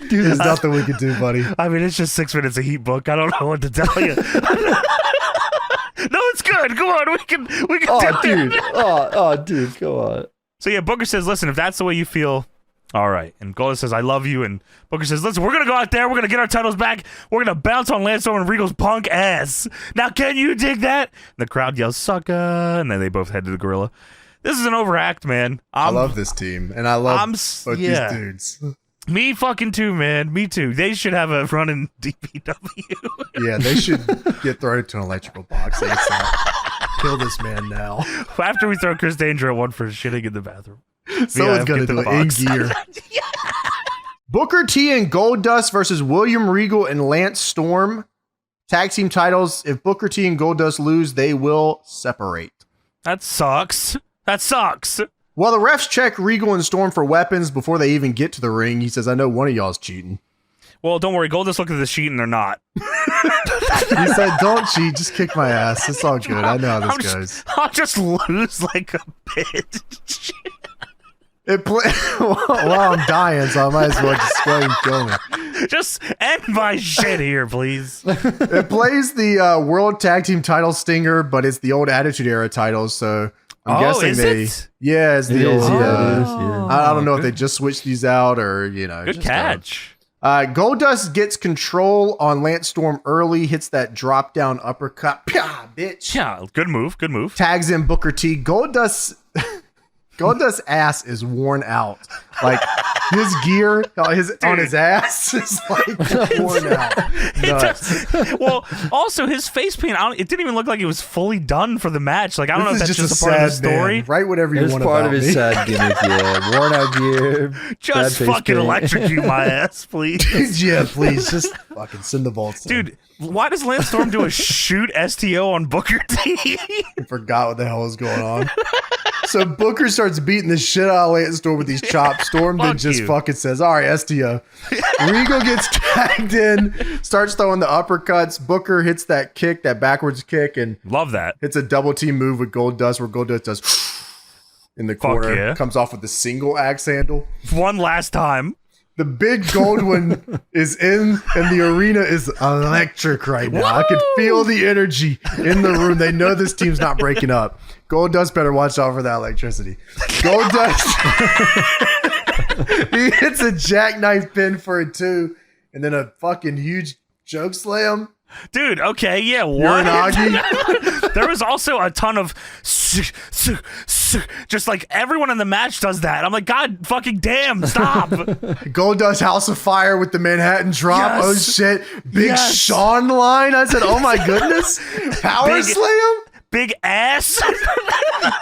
There's nothing we can do, buddy. I mean, it's just 6 minutes of heat, Book. I don't know what to tell you. No, it's good. Come on, we can Oh, do dude. it. Oh, dude, come on. So yeah, Booker says, listen, if that's the way you feel, all right. And Goldust says, I love you. And Booker says, listen, we're going to go out there. We're going to get our titles back. We're going to bounce on Lance Storm and Regal's punk ass. Now, can you dig that? And the crowd yells, sucker. And then they both head to the gorilla. This is an overact, man. I love this team. And I love both these dudes. Me fucking too, man. Me too. They should have a run in DPW. Yeah, they should get thrown into an electrical box. Kill this man now. After we throw Chris Danger at one for shitting in the bathroom. Someone's going to do it in gear. Booker T and Goldust versus William Regal and Lance Storm. Tag team titles. If Booker T and Goldust lose, they will separate. That sucks. That sucks. Well, the refs check Regal and Storm for weapons before they even get to the ring. He says, I know one of y'all's cheating. Well, don't worry. Goldust looked at the sheet and they're not. He said, don't cheat. Just kick my ass. It's all good. I know how this goes. I'll just lose like a bitch. Well, I'm dying, so I might as well just go and kill me. Just end my shit here, please. It plays the World Tag Team title stinger, but it's the old Attitude Era titles, so I'm guessing it? Yeah, it's the old. Yeah, it is. Yeah. I don't know if they just switched these out or, Good catch. Goldust gets control on Lance Storm early, hits that drop down uppercut. Pah, bitch. Yeah, good move. Good move. Tags in Booker T. Goldust's ass is worn out. Like his gear on his ass is like worn out. Well, also his face paint, it didn't even look like it was fully done for the match. Like I don't know if that's just a part of the story. Man. Write whatever you want about me. It's part of his sad gimmick, yeah. Worn out gear. Just fucking electrocute my ass, please. Yeah, please. Just fucking send the bolts. Dude, why does Lance Storm do a shoot STO on Booker T? I forgot what the hell was going on. So Booker starts beating the shit out of Lance Storm with these chops. Storm then just fucking says, all right, STO. Regal gets tagged in, starts throwing the uppercuts. Booker hits that kick, that backwards kick, and love that. Hits a double team move with Goldust, where Goldust does in the corner. Yeah. Comes off with the single axe handle. One last time. The big gold one is in, and the arena is electric right now. Woo! I can feel the energy in the room. They know this team's not breaking up. Goldust better watch out for that electricity. Goldust, he hits a jackknife pin for a 2, and then a fucking huge choke slam. Dude, okay, yeah, what? There was also a ton of just like everyone in the match does that. I'm like, God fucking damn, stop. Goldust House of Fire with the Manhattan drop. Yes. Oh shit. Big Shawn line. I said, oh my goodness. Power slam? Big ass.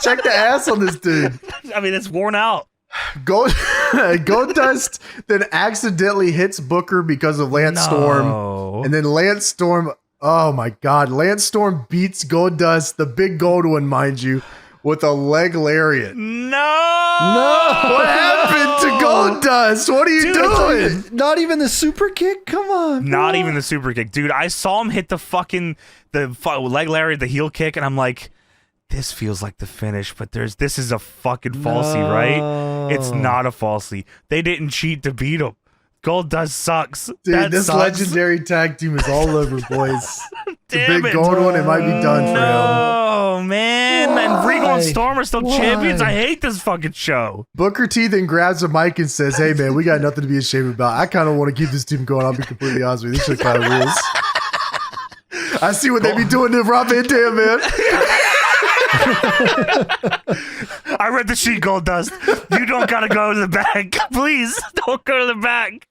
Check the ass on this dude. I mean, it's worn out. Goldust then accidentally hits Booker because of Lance Storm. And then Lance Storm, oh my God. Lance Storm beats Goldust, the big gold one, mind you, with a leg lariat. No. What happened to Goldust? What are you doing? Not even the super kick? Come on. Not even the super kick. Dude, I saw him hit the leg lariat, the heel kick, and I'm like, this feels like the finish, but this is a fucking falsie, right? It's not a falsie. They didn't cheat to beat him. Goldust sucks. Dude, this legendary tag team is all over, boys. big gold one. It might be done for him. Oh, man. And Regal and Storm are still champions. I hate this fucking show. Booker T then grabs a mic and says, hey, man, we got nothing to be ashamed about. I kind of want to keep this team going. I'll be completely honest with you. This shit kind of rules. I see what they be doing to Rob Van Dam, man. I read the sheet, Goldust. You don't gotta go to the back. Please, don't go to the back.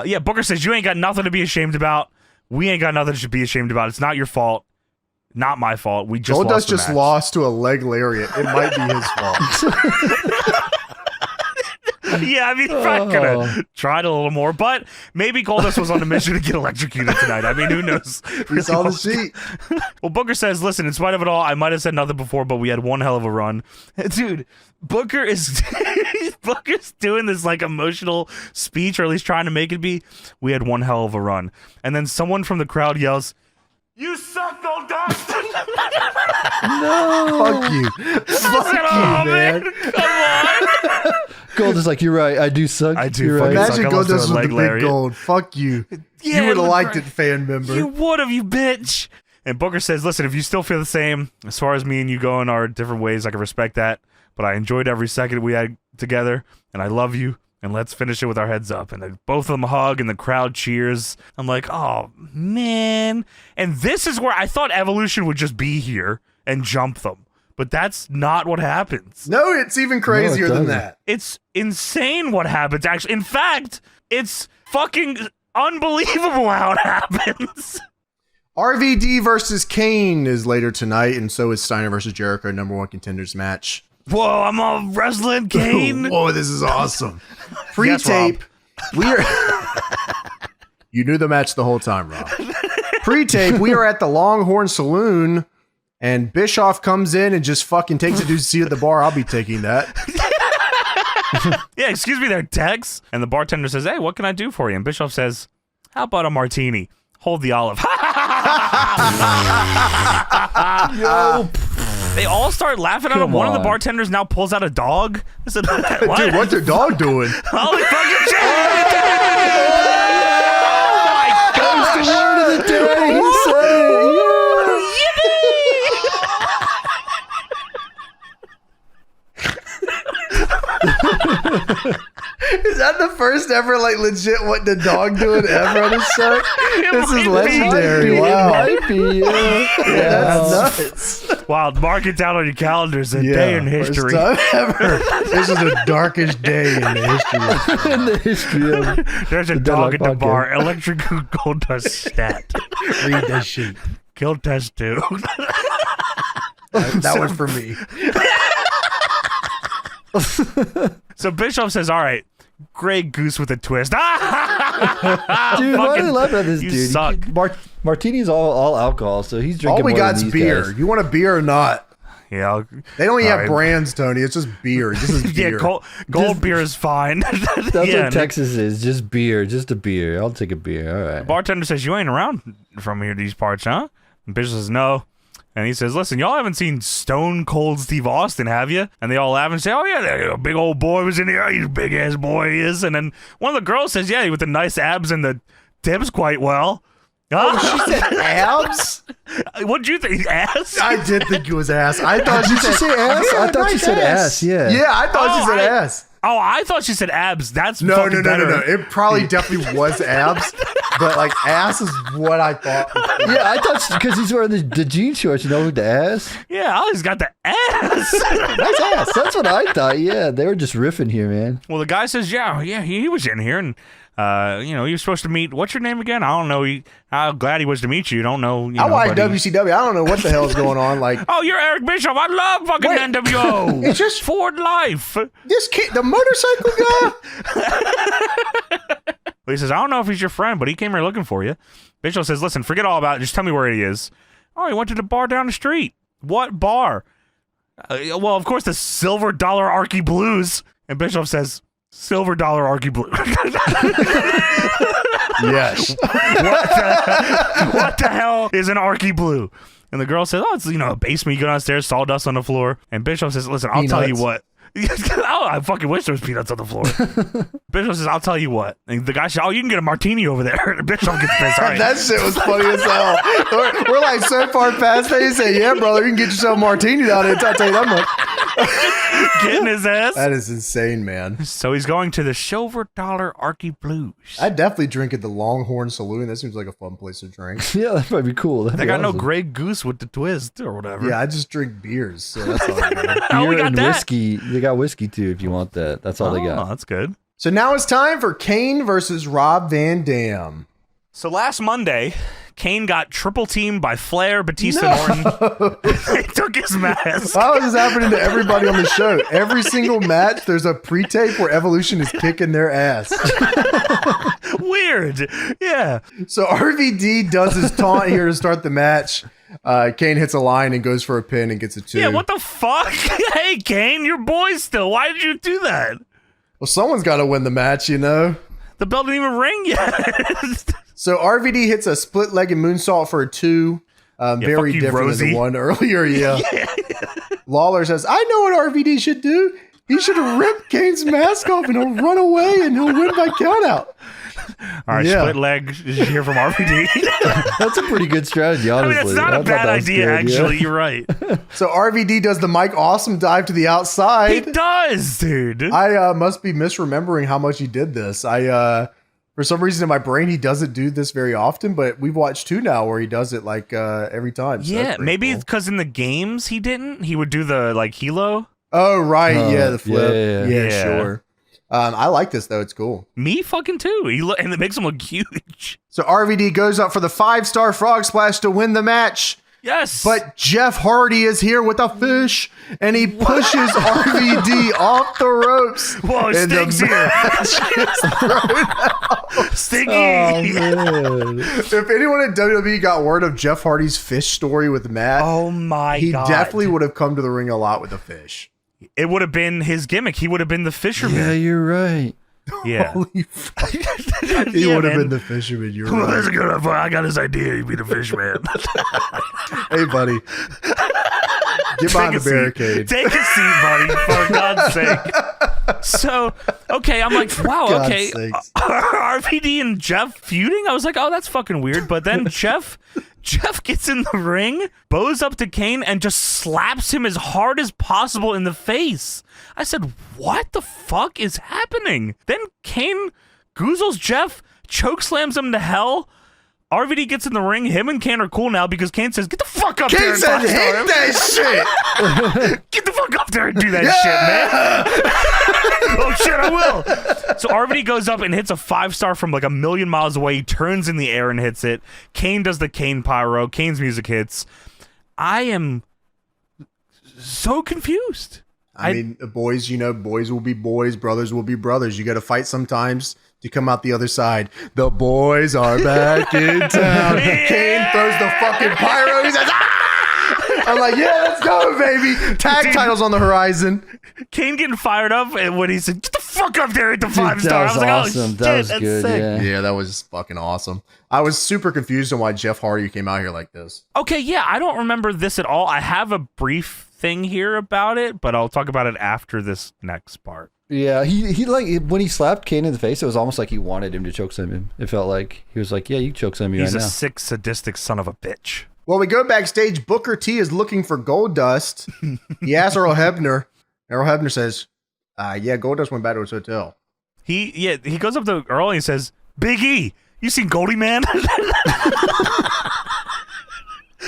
Yeah, Booker says, you ain't got nothing to be ashamed about. We ain't got nothing to be ashamed about. It's not your fault. Not my fault. We just Goldust just match. lost to a leg lariat. It might be his fault. Yeah, I mean, probably could have tried a little more, but maybe Goldust was on a mission to get electrocuted tonight. I mean, who knows? We saw the sheet. Well, Booker says, listen, in spite of it all, I might have said nothing before, but we had one hell of a run. Dude, Booker is Booker's doing this like emotional speech, or at least trying to make it be. We had one hell of a run. And then someone from the crowd yells, you suck, Goldust! No. Fuck you. Fuck you, man. Come on. Gold is like, you're right. I do suck. I do You're fucking right. suck. Imagine I lost to Goldust a with leg the lariat. big gold. Fuck you. Yeah, You would have look liked great. it, fan member. You would have, you bitch. And Booker says, listen, if you still feel the same, as far as me and you go in our different ways, I can respect that. But I enjoyed every second we had together, and I love you. And let's finish it with our heads up. And then both of them hug, and the crowd cheers. I'm like, oh, man. And this is where I thought Evolution would just be here and jump them. But that's not what happens. No, it's even crazier than doesn't. that. It's insane what happens, actually. In fact, it's fucking unbelievable how it happens. RVD versus Kane is later tonight, and so is Steiner versus Jericho, #1 contenders match. Whoa, I'm all wrestling, Kane. Whoa, this is awesome. Pre-tape, we are. You knew the match the whole time, Rob. Pre-tape, we are at the Longhorn Saloon, and Bischoff comes in and just fucking takes a dude's seat at the bar. I'll be taking that. Yeah, excuse me there, Tex. And the bartender says, hey, what can I do for you? And Bischoff says, how about a martini? Hold the olive. Yo. They all start laughing at him. Come One of the on. bartenders now pulls out a dog. I said, what? Dude, what's your dog doing? Holy fucking shit! That was the word of the day. He said Is that the first ever, like, legit what the dog doing ever on his show? This is legendary. it. Wow. Might be. That's nuts. Wow, mark it down on your calendars. A day in history. First time ever. This is the darkest day in the history. In the history of There's a the dog Deadlock at the podcast. bar. Electrocute Goldust stat. Read that sheet. Kill test 2. That was for me. So Bischoff says, all right, Grey Goose with a twist. Dude, why do Fucking- you laugh at this you dude? suck. Martini's all alcohol, so he's drinking All we more got's than these beer. guys. You want a beer or not? Yeah. They don't even All have right. brands, Tony. It's just beer. This is Yeah, beer. gold beer is fine. That's Yeah, what Texas is. Just beer. Just a beer. I'll take a beer. All right. bartender says, you ain't around from here, these parts, huh? And Bishop says, no. And he says, listen, y'all haven't seen Stone Cold Steve Austin, have you? And they all laugh and say, oh, yeah, a big old boy was in here. He's a big-ass boy he is. And then one of the girls says, yeah, with the nice abs and the tips quite well. She said abs? What'd you think? Ass? I did think it was ass. I thought she Did said she say ass? Yeah, I thought she nice said ass. Yeah. Yeah, I thought she said ass. Oh, I thought she said abs. That's No, fucking no, no, no, better. no. It probably definitely was abs, but like ass is what I thought. Yeah, I thought because he's wearing the jean shorts, you know, with the ass. Yeah, Ollie's got the ass. Nice ass. That's what I thought. Yeah, they were just riffing here, man. Well, the guy says, yeah, he was in here, and he was supposed to meet. What's your name again? I don't know. I'm glad he was to meet you. Don't know. I watch buddy. WCW. I don't know what the hell is going on. Like Oh, you're Eric Bischoff. I love fucking Wait, NWO. it's just- Ford Life. Well, this kid, the motorcycle guy. he says, I don't know if he's your friend, but he came here looking for you. Bischoff says, listen, forget all about it. Just tell me where he is. Oh, he went to the bar down the street. What bar? Well, of course, the $Silver Arky Blues. And Bischoff says, $Silver Arky Blue. Yes. What the hell is an Arky Blue? And the girl says, oh, it's, a basement. You go downstairs, sawdust on the floor. And Bishop says, listen, I'll tell you Peanuts. what. Oh, I fucking wish there was peanuts on the floor. Bischoff says, I'll tell you what. And the guy says, oh, you can get a martini over there. And Bischoff gets pissed. Right. That shit was funny as hell. We're like so far past that. He said, yeah, brother, you can get yourself a martini down there. I'll tell you that much. Getting his ass. That is insane, man. So he's going to the Silver Dollar Arky Blues. I'd definitely drink at the Longhorn Saloon. That seems like a fun place to drink. Yeah, that might be cool. They got no Grey Goose with the twist or whatever. Yeah, I just drink beers. So that's all I do. Oh, we Beer got and that. whiskey. They got whiskey too if you want that. That's all they got. That's good. So now it's time for Kane versus Rob Van Dam. So last Monday, Kane got triple teamed by Flair, Batista, and Orton. They took his mask. How is this happening to everybody on the show? Every single match, there's a pre-tape where Evolution is kicking their ass. Weird. Yeah. So RVD does his taunt here to start the match. Kane hits a line and goes for a pin and gets a 2. Yeah, what the fuck? Hey, Kane, your boy's still. Why did you do that? Well, someone's got to win the match, you know? The bell didn't even ring yet. So RVD hits a split-legged moonsault for a 2. Very you, different Rosie. than the one earlier, yeah. Lawler says, I know what RVD should do. He should rip Kane's mask off and he'll run away and he'll win by countout. All right, split leg. Did you hear from RVD? That's a pretty good strategy, honestly. I mean, it's not a bad idea, actually. You're right. So RVD does the Mike Awesome dive to the He outside. does, dude. I must be misremembering how much he did this. For some reason in my brain, he doesn't do this very often, but we've watched 2 now where he does it like every time. So Yeah, maybe it's because in the games he didn't. He would do the like helo. Oh, right. Yeah, the flip. Yeah. Yeah, sure. I like this, though. It's cool. Me fucking too. And it makes him look huge. So RVD goes up for the 5-star frog splash to win the match. Yes. But Jeff Hardy is here with a fish, and he pushes RVD off the ropes. Whoa, and Sting's the here. match is thrown out. Stinky. Oh, man. If anyone at WWE got word of Jeff Hardy's fish story with Matt, Oh my he god. definitely would have come to the ring a lot with a fish. It would have been his gimmick. He would have been the fisherman. Yeah, you're right. Yeah. Holy fuck. He Yeah, would have man. been the fisherman. You're Well, right. that's a good idea. I got his idea. He'd be the fisherman. Hey, buddy. Get behind the barricade. Take a seat, buddy, for God's sake. So, okay, I'm like, wow, God's okay. sakes. RVD and Jeff feuding? I was like, oh, that's fucking weird. But then Jeff gets in the ring, bows up to Kane, and just slaps him as hard as possible in the face. I said, what the fuck is happening? Then Kane goozles Jeff, chokeslams him to hell. RVD gets in the ring. Him and Kane are cool now because Kane says, get the fuck up there Kane and said, five-star him. hit that shit. Get the fuck up there and do that shit, man. Oh, shit, I will. So RVD goes up and hits a 5-star from like a million miles away. He turns in the air and hits it. Kane does the Kane pyro. Kane's music hits. I am so confused. I mean, boys, you know, boys will be boys, brothers will be brothers. You got to fight sometimes to come out the other side. The boys are back in town. Yeah. Kane throws the fucking pyro. He says, ah! I'm like, yeah, let's go, baby. Tag Dude. titles on the horizon. Kane getting fired up, and when he said, get the fuck up there at the 5-star, I That was was like, awesome. oh, shit, That was that's good, sick. yeah. Yeah, that was fucking awesome. I was super confused on why Jeff Hardy came out here like this. Okay, yeah, I don't remember this at all. I have a brief thing here about it, but I'll talk about it after this next part. Yeah, he like when he slapped Kane in the face, it was almost like he wanted him to chokeslam him. It felt like he was like, "Yeah, you chokeslam me He's right a now." sick, sadistic son of a bitch. Well, we go backstage. Booker T is looking for Goldust. He asks Earl Hebner. Earl Hebner says, yeah, Goldust went back to his hotel. He goes up to Earl and he says, Big E, you seen Goldie Man?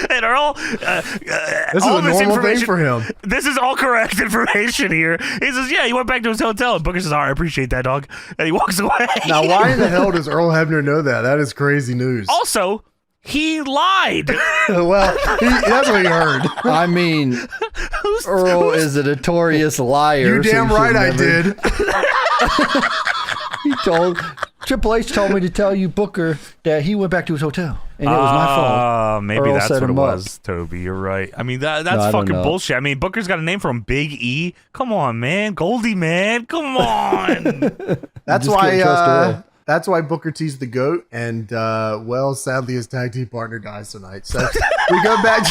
And Earl, This is all a this normal thing information- for him. This is all correct information here. He says, yeah, he went back to his hotel. And Booker says, all right, I apprate that, dog. And he walks away. Now, why in the hell does Earl Hebner know that? That is crazy news. Also, he lied. Well, that's what he heard. I mean, Earl is a notorious liar. You so damn he right I should did. never- He told Triple H told me to tell you, Booker, that he went back to his hotel, and it was my fault. Maybe Earl that's set what it him up. was, Toby. You're right. I mean, that's I don't fucking know. bullshit. I mean, Booker's got a name from Big E. Come on, man. Goldie, man. Come on. That's just why. can't trust Earl. That's why Booker T's the GOAT, and well, sadly, his tag team partner dies tonight. So we go back.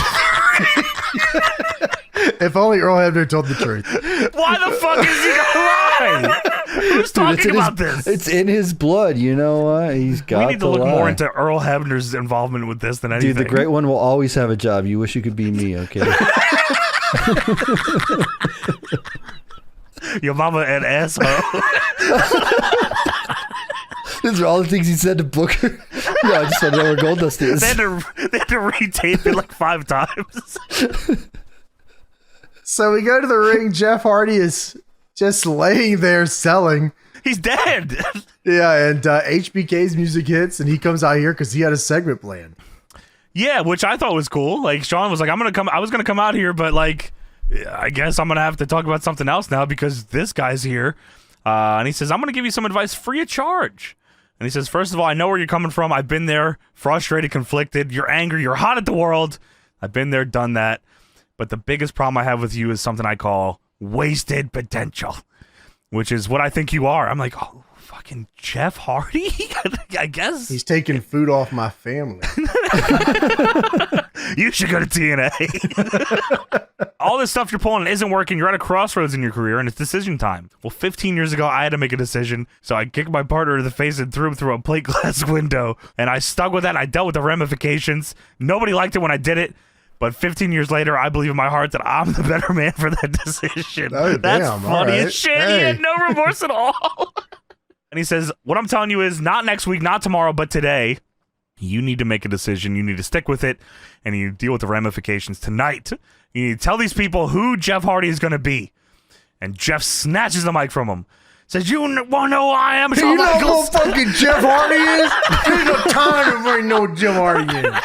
If only Earl Hebner told the truth. Why the fuck is he gonna lie? Who's talking about this? It's in his blood. You know what? He's got. We need to look more into Earl Hebner's involvement with this than anything. Dude, the great one will always have a job. You wish you could be me, okay? Your mama an asshole. These are all the things he said to Booker. Yeah, I just want to know where Goldust is. They had to retape it like 5 times. So we go to the ring. Jeff Hardy is just laying there selling. He's dead. Yeah, and HBK's music hits, and he comes out here because he had a segment planned. Yeah, which I thought was cool. Like Shawn was like, I was gonna come out here, but like, I guess I'm gonna have to talk about something else now because this guy's here. And he says, I'm gonna give you some advice free of charge. And he says, first of all, I know where you're coming from. I've been there, frustrated, conflicted. You're angry. You're hot at the world. I've been there, done that. But the biggest problem I have with you is something I call wasted potential, which is what I think you are. I'm like, oh, fucking Jeff Hardy? I guess. He's taking food off my family. You should go to TNA. All this stuff you're pulling isn't working. You're at a crossroads in your career, and it's decision time. Well, 15 years ago, I had to make a decision, so I kicked my partner in the face and threw him through a plate glass window, and I stuck with that, and I dealt with the ramifications. Nobody liked it when I did it, but 15 years later, I believe in my heart that I'm the better man for that decision. Oh, That's damn, funny right. as shit. Hey. He had no remorse at all. And he says, what I'm telling you is not next week, not tomorrow, but today. You need to make a decision. You need to stick with it, and you deal with the ramifications tonight. You need to tell these people who Jeff Hardy is going to be. And Jeff snatches the mic from him. Says, you want to know who I am? You Shawn know Michaels." who fucking Jeff Hardy is? There's no time to really know who Jeff Hardy is.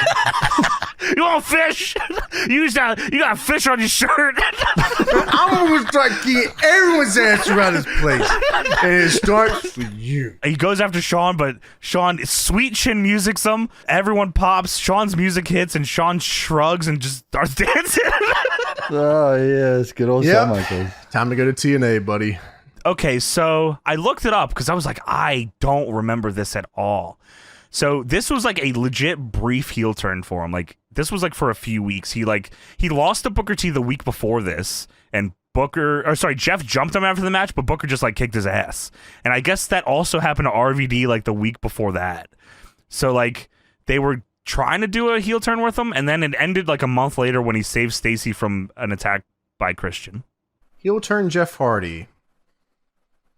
You want fish? You got fish on your shirt. I'm going to start getting everyone's ass around this place. And it starts with you. He goes after Shawn, but Shawn sweet chin musics him. Everyone pops. Shawn's music hits, and Shawn shrugs and just starts dancing. Oh, yeah, it's good old Shawn Michaels. Time to go to TNA, buddy. Okay, so I looked it up because I was like, I don't remember this at all. So this was like a legit brief heel turn for him. Like this was like for a few weeks. He lost to Booker T the week before this, and Jeff jumped him after the match, but Booker just like kicked his ass. And I guess that also happened to RVD like the week before that. So like they were trying to do a heel turn with him, and then it ended like a month later when he saved Stacy from an attack by Christian. Heel turn Jeff Hardy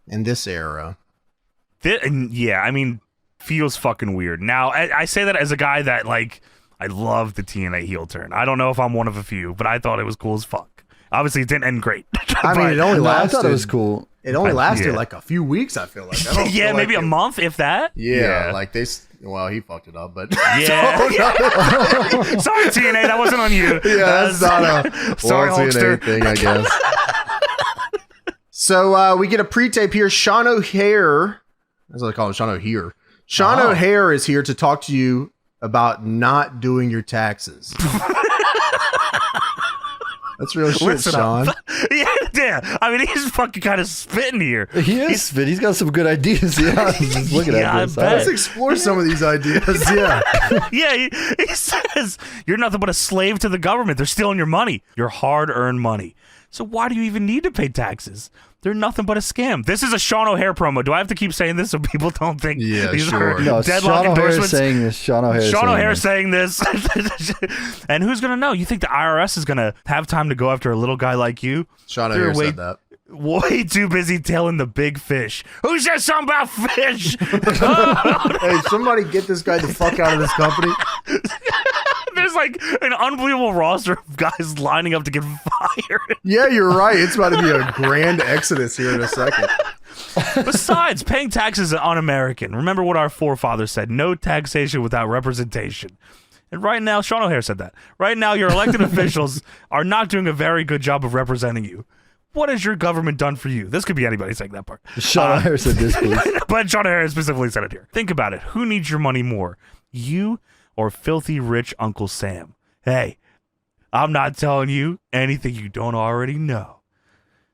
in this era. Yeah, I mean, feels fucking weird. Now, I say that as a guy that, like, I love the TNA heel turn. I don't know if I'm one of a few, but I thought it was cool as fuck. Obviously, it didn't end great. I mean, it only lasted. I thought it was cool. It only lasted yeah. like a few weeks, I feel like. Yeah, maybe a month, if that. Yeah, like well, he fucked it up, but. Yeah. Sorry, TNA, that wasn't on you. Yeah, that's not a sorry, TNA thing, I guess. So we get a pre-tape here. Sean O'Hare, that's what I call him, Sean O'Hare. Sean O'Hare is here to talk to you about not doing your taxes. That's real shit, Listen Sean. Yeah. I mean, he's fucking kind of spitting here. He is spit. He's got some good ideas. Yeah, just looking at this. bet. Let's explore some of these ideas. Yeah. Yeah, he says, you're nothing but a slave to the government. They're stealing your money, your hard-earned money. So why do you even need to pay taxes? They're nothing but a scam. This is a Sean O'Hare promo. Do I have to keep saying this so people don't think these sure. are No, deadlock Sean O'Hare endorsements? saying this. Sean O'Hare saying this. And who's going to know? You think the IRS is going to have time to go after a little guy like you? Sean O'Hare said that. Way too busy tailing the big fish. Who said something about fish? Hey, somebody get this guy the fuck out of this company. There's like an unbelievable roster of guys lining up to get fired. Yeah, you're right. It's about to be a grand exodus here in a second. Besides, paying taxes is un-American. Remember what our forefathers said, no taxation without representation. And right now, Sean O'Hare said that. Right now, your elected officials are not doing a very good job of representing you. What has your government done for you? This could be anybody saying that part. Sean O'Hare said this, please. But Sean O'Hare specifically said it here. Think about it. Who needs your money more? You or filthy rich Uncle Sam? Hey, I'm not telling you anything you don't already know.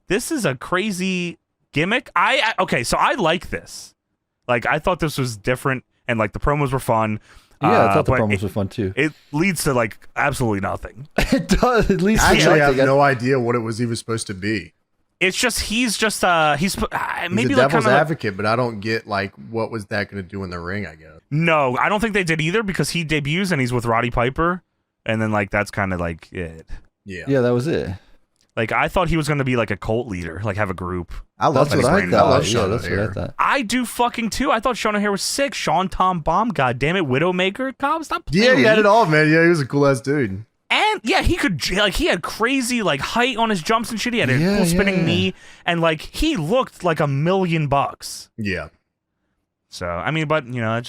This is a crazy gimmick. Okay, so I like this. Like, I thought this was different, and like the promos were fun. Yeah, I thought the promos were fun too. It leads to like absolutely nothing. It does. At least I actually have no idea what it was even supposed to be. It's just he's He's maybe a like devil's advocate, but I don't get like what was that going to do in the ring, I guess. No, I don't think they did either because he debuts and he's with Roddy Piper, and then like that's kind of like it. Yeah, that was it. Like I thought he was going to be like a cult leader, like have a group. I love that's what I thought. I love yeah, Shawn that's O'Haire. what I thought. I do fucking too. I thought Shawn O'Haire was sick. Sean Tom Bomb, god damn it, Widowmaker, Cobb, stop playing. Yeah, he had me. it all, man. Yeah, he was a cool ass dude. And yeah, he could like he had crazy like height on his jumps and shit. He had a cool spinning knee, and like he looked like $1 million. Yeah. So I mean, but you know,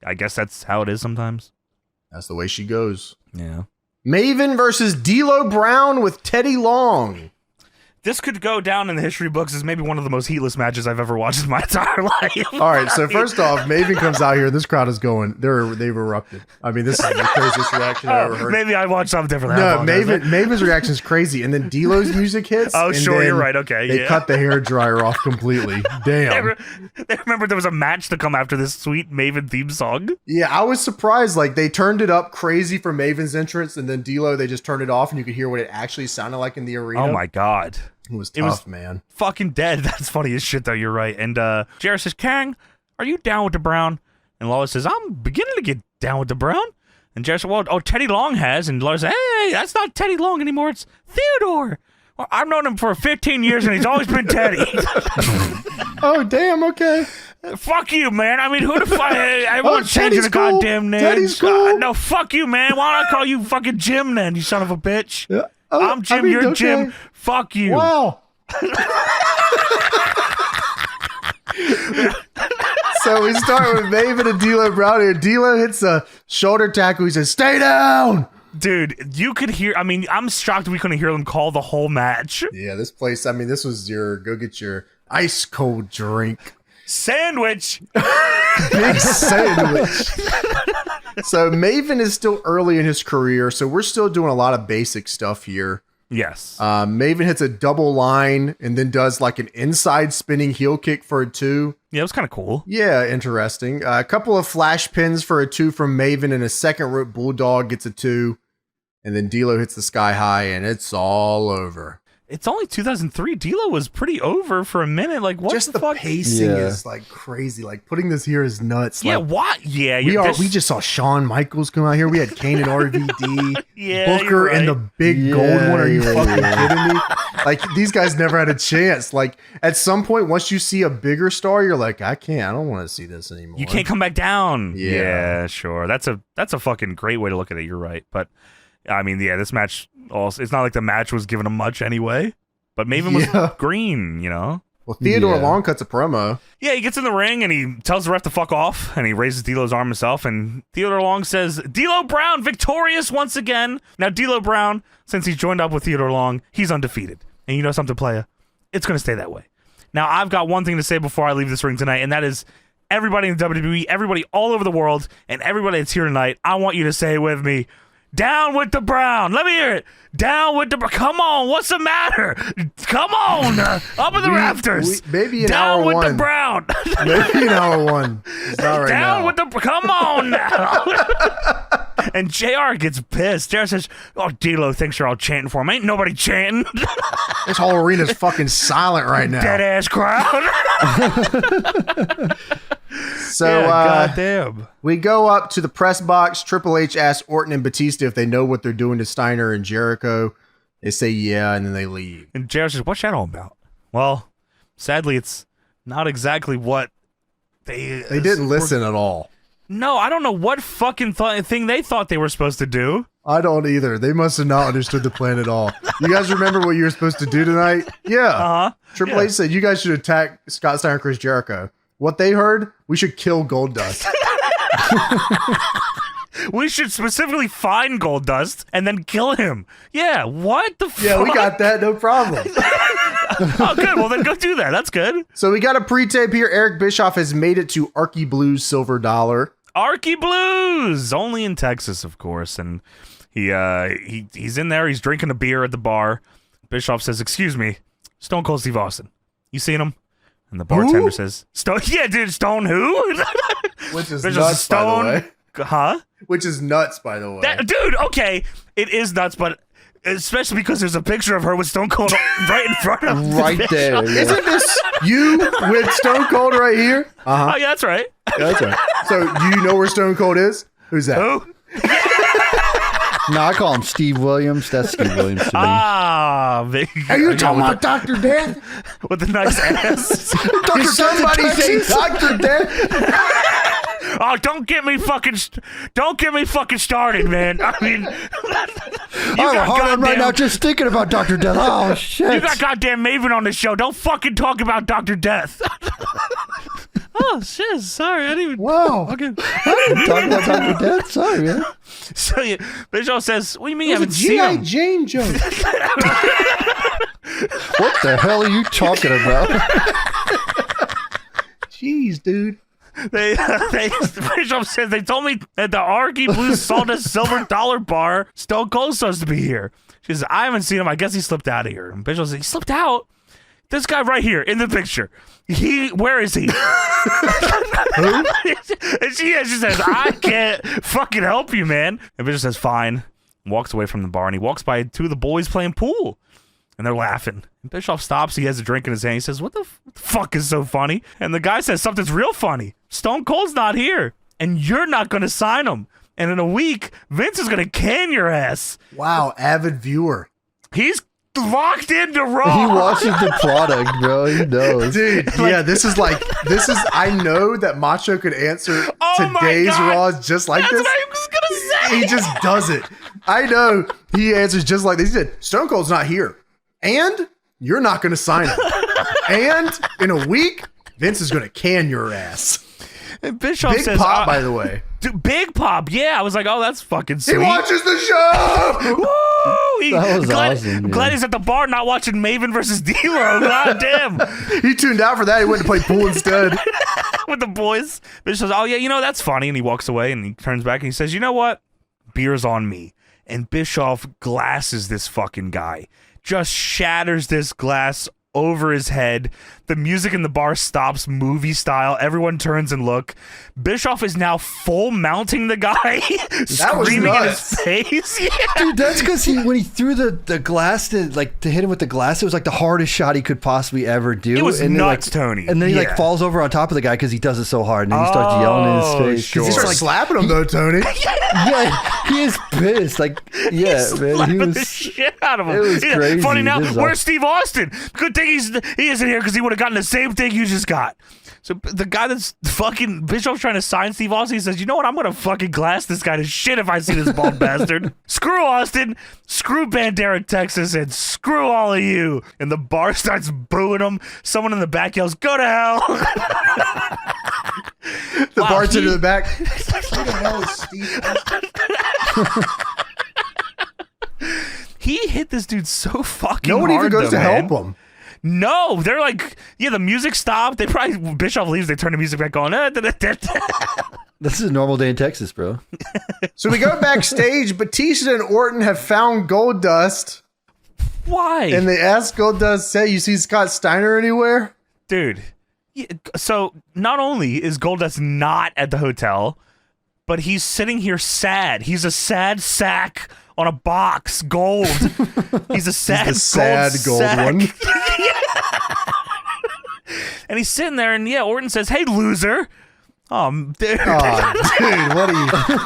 I guess that's how it is sometimes. That's the way she goes. Yeah. Maven versus D'Lo Brown with Teddy Long. This could go down in the history books as maybe one of the most heatless matches I've ever watched in my entire life. All right, so first off, Maven comes out here. This crowd is going. They've erupted. I mean, this is the craziest reaction I've ever heard. Maybe I watched something different. No, Maven's reaction is crazy, and then D'Lo's music hits. Oh, and sure, then you're right. Okay, they cut the hair dryer off completely. Damn. They remembered there was a match to come after this sweet Maven theme song. Yeah, I was surprised. Like they turned it up crazy for Maven's entrance, and then D'Lo they just turned it off, and you could hear what it actually sounded like in the arena. Oh my god. It was tough, man. Fucking dead. That's funny as shit, though. You're right. And Jared says, Kang, are you down with the Brown? And Laura says, I'm beginning to get down with the Brown. And Jared says, well, Teddy Long has. And Laura says, hey, that's not Teddy Long anymore. It's Theodore. Well, I've known him for 15 years, and he's always been Teddy. Oh, damn. Okay. Fuck you, man. I mean, who the fuck? Everyone's changing the cool. goddamn name. Teddy's cool. No, fuck you, man. Why don't I call you fucking Jim then, you son of a bitch? Yeah. I'm Jim, you're Jim. Fuck you. Wow. So we start with Maven and D'Lo Brown here. D'Lo hits a shoulder tackle. He says, stay down. Dude, you could hear, I mean, I'm shocked we couldn't hear them call the whole match. Yeah, this place, I mean, this was go get your ice cold drink. Sandwich. Big sandwich. So Maven is still early in his career, so we're still doing a lot of basic stuff here. Yes. Maven hits a double line and then does like an inside spinning heel kick for a 2. Yeah, it was kind of cool. Yeah, interesting. A couple of flash pins for a 2 from Maven, and a second rope bulldog gets a 2. And then D'Lo hits the sky high, and it's all over. It's only 2003. D'Lo was pretty over for a minute. Like, what Just the fuck? Pacing is like crazy. Like putting this here is nuts. Yeah, like, what? Yeah, we just saw Shawn Michaels come out here. We had Kane and RVD, Yeah, Booker, you're right. and the big gold one. Are you fucking kidding me? Like these guys never had a chance. Like at some point, once you see a bigger star, you're like, I don't want to see this anymore. You can't come back down. Yeah. Yeah, sure. That's a fucking great way to look at it. You're right. But I mean, yeah, this match also, it's not like the match was given him much anyway. But Maven was green, you know? Well, Theodore Long cuts a promo. Yeah, he gets in the ring and he tells the ref to fuck off, and he raises D'Lo's arm himself, and Theodore Long says, D'Lo Brown victorious once again. Now, D'Lo Brown, since he's joined up with Theodore Long, he's undefeated. And you know something, playa? It's going to stay that way. Now, I've got one thing to say before I leave this ring tonight, and that is everybody in WWE, everybody all over the world, and everybody that's here tonight, I want you to say it with me. Down with the Brown. Let me hear it. Down with the Brown. Come on. What's the matter? Come on. Up in the rafters. Maybe in Down hour with one. the Brown. Maybe in hour 1. It's not right Down now. with the. Come on now. And JR gets pissed. JR says, oh, D'Lo thinks you're all chanting for him. Ain't nobody chanting. This whole arena's fucking silent right now. Dead ass crowd. So, goddamn. we go up to the press box. Triple H asks Orton and Batista if they know what they're doing to Steiner and Jericho. They say yeah, and then they leave. And JR says, what's that all about? Well, sadly, it's not exactly what they didn't listen at all. No, I don't know what fucking thing they thought they were supposed to do. I don't either. They must have not understood the plan at all. You guys remember what you were supposed to do tonight? Yeah. Uh-huh. Triple H said you guys should attack Scott Steiner and Chris Jericho. What they heard, we should kill Goldust. We should specifically find Goldust and then kill him. Yeah, what the fuck? Yeah, we got that. No problem. Oh, good. Well, then go do that. That's good. So we got a pre-tape here. Eric Bischoff has made it to Arky Blues Silver Dollar. Arky Blues, only in Texas, of course. And he's in there. He's drinking a beer at the bar. Bischoff says, excuse me, Stone Cold Steve Austin. You seen him? And the bartender says, Stone? Yeah, dude, Stone who? Which is There's nuts, a Stone. by the way. Huh? Which is nuts, by the way. Dude, okay, it is nuts, but especially because there's a picture of her with Stone Cold right in front of him. Right there. Yeah. Isn't this you with Stone Cold right here? Oh, yeah, that's right. Yeah, that's right. So, do you know where Stone Cold is? Who's that? Who? No, I call him Steve Williams. That's Steve Williams to me. Ah, Are you talking about Dr. Death? with the nice ass. Did somebody say Dr. Death? Oh, don't get me fucking started, man. I mean, I'm hard right now just thinking about Dr. Death. Oh, shit. You got goddamn Maven on the show. Don't fucking talk about Dr. Death. Oh, shit. Sorry. I didn't even. Wow. I didn't talk about Dr. Death. Sorry, man. So, Bischoff says, what do you mean you It was haven't a seen him? G.I. Jane joke. What the hell are you talking about? Jeez, dude. Bischoff says they told me at the Arky Blue Sawdust Silver Dollar Bar, Stone Cold's supposed to be here. She says, I haven't seen him. I guess he slipped out of here. And Bischoff says, he slipped out? This guy right here in the picture. Where is he? Who? And she says, I can't fucking help you, man. And Bischoff says, fine. Walks away from the bar, and he walks by two of the boys playing pool. And they're laughing. And Bischoff stops. He has a drink in his hand. He says, what the fuck is so funny? And the guy says, something's real funny. Stone Cold's not here. And you're not going to sign him. And in a week, Vince is going to can your ass. Wow, avid viewer. He's locked into Raw. He watches the product, bro. He knows. Dude, yeah, this is, I know that Macho could answer today's Raws just like That's this. what I was going to say. He just does it. I know he answers just like this. He said, Stone Cold's not here. And you're not going to sign him. And in a week, Vince is going to can your ass. And Bischoff Big says, Pop, by the way. Dude, Big Pop, yeah. I was like, oh, that's fucking sweet. He watches the show. Woo! That was awesome. Glad he's at the bar not watching Maven versus DLO. God damn. He tuned out for that. He went to play pool instead. With the boys. Bischoff says, oh, yeah, that's funny. And he walks away and he turns back and he says, you know what? Beer's on me. And Bischoff glasses this fucking guy. Just shatters this glass over his head. The music in the bar stops movie style. Everyone turns and look. Bischoff is now full mounting the guy, screaming in his face. Yeah. Dude, that's because when he threw the glass to hit him with the glass, it was like the hardest shot he could possibly ever do. It was and nuts, Tony. And then he falls over on top of the guy because he does it so hard, and then he starts yelling in his face. Sure. He starts slapping him though, Tony. Yeah, he is pissed. Man, he was the shit out of him. It was crazy. Funny now, This is where's Steve Austin? Good thing he isn't here because he would have gotten the same thing you just got. So the guy that's fucking Bischoff's trying to sign Steve Austin, he says, you know what? I'm going to fucking glass this guy to shit if I see this bald bastard. Screw Austin, screw Bandera, Texas, and screw all of you. And the bar starts booing him. Someone in the back yells, go to hell. The bartender in the back. Who the hell is Steve Austin? He hit this dude so fucking No one hard, even goes though, to man. help him. No, they're like, yeah, the music stopped. They probably, Bischoff leaves, they turn the music back on. This is a normal day in Texas, bro. So we go backstage. Batista and Orton have found Goldust. Why? And they ask Goldust, hey, you see Scott Steiner anywhere? Dude, yeah, so not only is Goldust not at the hotel, but he's sitting here sad. He's a sad sack on a box, gold. He's a sad, gold one. And he's sitting there, and Orton says, "Hey, loser." Dude, What are you?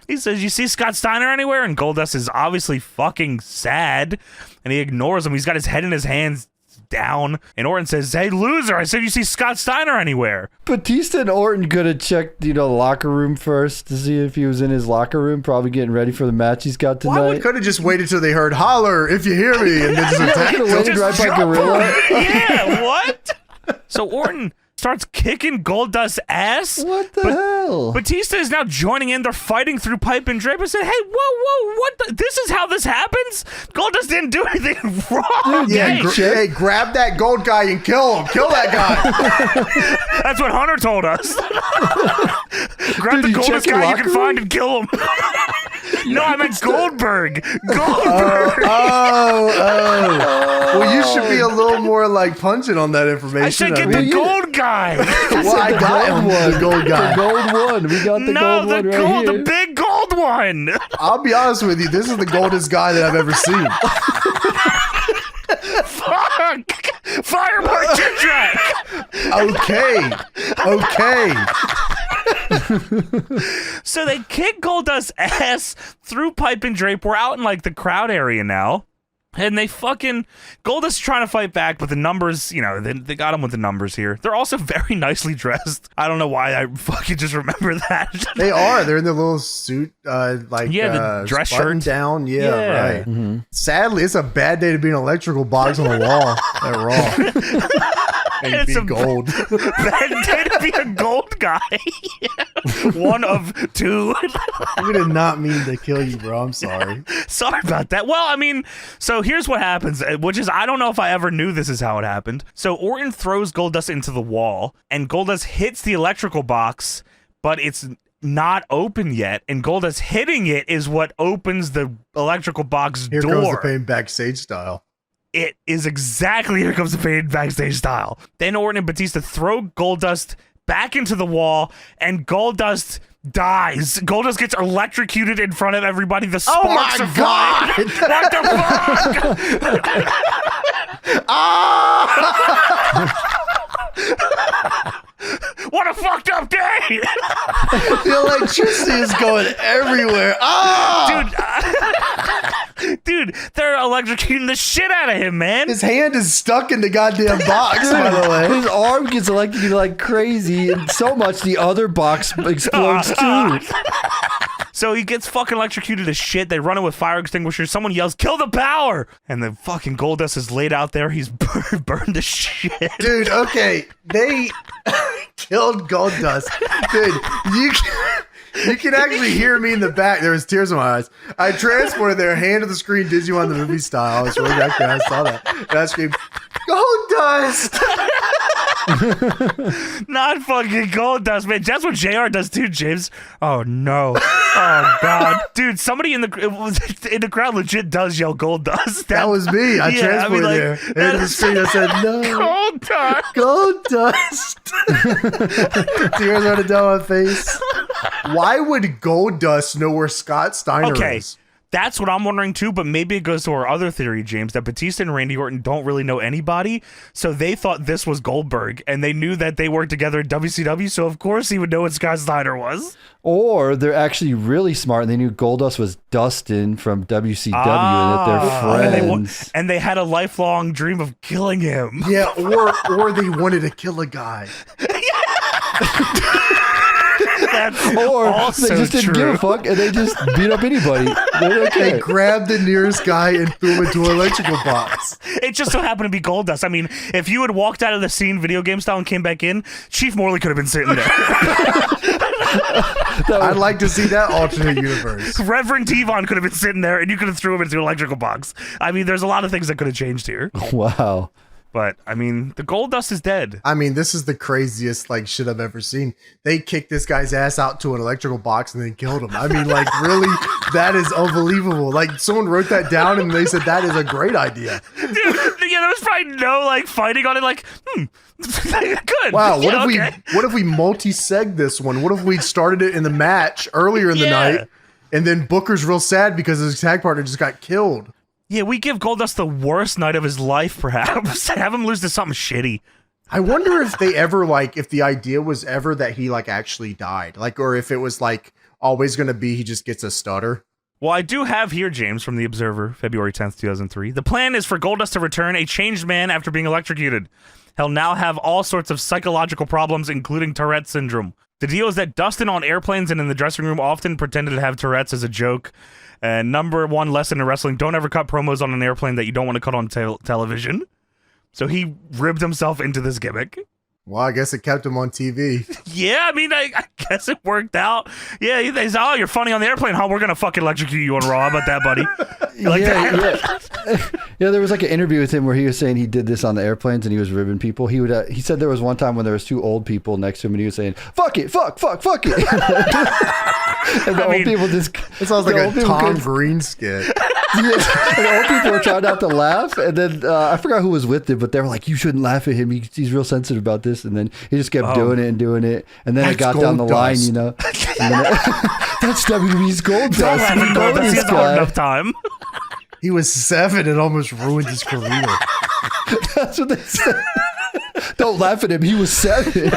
He says, "You see Scott Steiner anywhere?" And Goldust is obviously fucking sad, and he ignores him. He's got his head in his hands down, and Orton says, "Hey, loser! I said you see Scott Steiner anywhere." Batista and Orton could have checked, the locker room first to see if he was in his locker room, probably getting ready for the match he's got tonight. Why could have just waited till they heard "holler" if you hear me, and then just Could attacked have him? waited right by Gorilla. Yeah, what? So Orton starts kicking Goldust's ass. What the hell? Batista is now joining in. They're fighting through pipe and drape. I said, hey, whoa, what? This is how this happens? Goldust didn't do anything wrong. Yeah, Hey, hey, grab that gold guy and kill him. Kill that guy. that's what Hunter told us. Grab the you check coldest your guy you locker can find and kill him. No, I meant Goldberg. Goldberg. Well, you should be a little more pungent on that information. I said get the gold guy. Well, I got him, the gold guy. The gold one. We got the gold one right here. The big gold one. I'll be honest with you. This is the Goldust guy that I've ever seen. Fuck! Firemark Jet Track! Okay. So they kick Goldust's ass through pipe and drape. We're out in like the crowd area now. And they fucking... Goldust trying to fight back, but the numbers, you know, they got him with the numbers here. They're also very nicely dressed. I don't know why I fucking just remember that. They are. They're in their little suit, the dress button shirt down. Yeah, right. Mm-hmm. Sadly, it's a bad day to be an electrical box on the wall at Raw. And be gold. Bad day to be a gold guy. One of two. We did not mean to kill you, bro. I'm sorry. Sorry about that. Well, I mean, so here's what happens, which is, I don't know if I ever knew this is how it happened. So Orton throws Goldust into the wall, and Goldust hits the electrical box, but it's not open yet, and Goldust hitting it is what opens the electrical box Here door. goes the pain backstage style. It is exactly Here Comes the Pain backstage style. Then Orton and Batista throw Goldust back into the wall, and Goldust dies. Goldust gets electrocuted in front of everybody. The sparks are flying. What the fuck? What a fucked up day! The electricity is going everywhere. Dude, they're electrocuting the shit out of him, man. His hand is stuck in the goddamn box, by the way. His arm gets electrocuted like crazy, and so much the other box explodes too. So he gets fucking electrocuted as shit. They run him with fire extinguishers. Someone yells, "Kill the power!" And the fucking Goldust is laid out there. He's burned to shit. Dude, okay. They killed Goldust. Dude, you can actually hear me in the back. There was tears in my eyes. I transported their hand to the screen, Disney on the movie style. I was really back there. I saw that. And I screamed, Goldust! Not fucking Goldust, man. That's what JR does too, James. Oh no. Oh god. Dude, somebody in the crowd legit does yell Goldust. That was me. I transported there. And to the screen I said, no. Goldust. Goldust. Tears running down my face. Why would Goldust know where Scott Steiner is? That's what I'm wondering too, but maybe it goes to our other theory, James, that Batista and Randy Orton don't really know anybody, so they thought this was Goldberg, and they knew that they worked together at WCW, so of course he would know what Scott Steiner was. Or they're actually really smart, and they knew Goldust was Dustin from WCW, and that they're friends. And they had a lifelong dream of killing him. Yeah, or they wanted to kill a guy. That's or also they just didn't give a fuck and they just beat up anybody. They grabbed the nearest guy and threw him into an electrical box. It just so happened to be Goldust. I mean, if you had walked out of the scene video game style and came back in, Chief Morley could have been sitting there. I'd like to see that alternate universe. Reverend Devon could have been sitting there and you could have threw him into an electrical box. I mean, there's a lot of things that could have changed here. Wow. But, I mean, the Goldust is dead. I mean, this is the craziest, shit I've ever seen. They kicked this guy's ass out to an electrical box and then killed him. I mean, really, that is unbelievable. Someone wrote that down and they said, that is a great idea. Dude, yeah, there was probably no, fighting on it, good. Wow, what if we multi-seg this one? What if we started it in the match earlier in the night, and then Booker's real sad because his tag partner just got killed? Yeah, we give Goldust the worst night of his life, perhaps. Have him lose to something shitty. I wonder if they ever, if the idea was ever that he, actually died. Or if it was, always going to be he just gets a stutter. Well, I do have here, James, from The Observer, February 10th, 2003. The plan is for Goldust to return a changed man after being electrocuted. He'll now have all sorts of psychological problems, including Tourette's syndrome. The deal is that Dustin on airplanes and in the dressing room often pretended to have Tourette's as a joke. And number one lesson in wrestling, don't ever cut promos on an airplane that you don't want to cut on television. So he ribbed himself into this gimmick. Well, I guess it kept him on TV. Yeah, I mean, I guess it worked out. Yeah, they said, oh, you're funny on the airplane, huh? We're going to fucking electrocute you on Raw. How about that, buddy? Yeah, there was an interview with him where he was saying he did this on the airplanes and he was ribbing people. He said there was one time when there was two old people next to him and he was saying, fuck it, fuck it. And the old people just... It sounds like a Tom Green skit. Yeah, and old people were trying not to laugh, and then I forgot who was with it, but they were like, "You shouldn't laugh at him. He's real sensitive about this." And then he just kept doing it, and then it got down the line, you know. That's WWE's Goldust. Don't laugh at Goldust. He hasn't had enough time. He was 7 and almost ruined his career. That's what they said. Don't laugh at him. He was 7.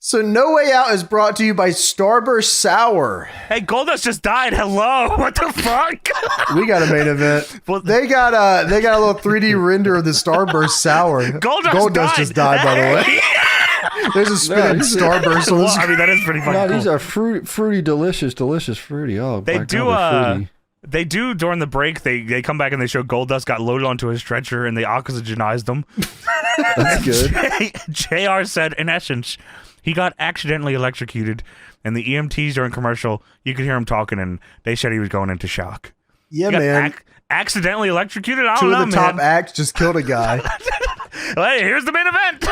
So No Way Out is brought to you by Starburst Sour. Hey, Goldust just died. Hello. What the fuck? We got a main event. They got a little 3D render of the Starburst Sour. Goldust just died, by the way. There's a spinning Starburst. Well, I mean, that is pretty fucking cool. These are fruity, delicious fruity. Oh, they my do. God, fruity. They do during the break. They come back and they show Goldust got loaded onto his stretcher and they oxygenized him. That's good. JR said, in essence, he got accidentally electrocuted, and the EMTs during commercial, you could hear him talking, and they said he was going into shock. Yeah, man. Accidentally electrocuted? I don't know, Two of the top acts just killed a guy. Hey, here's the main event.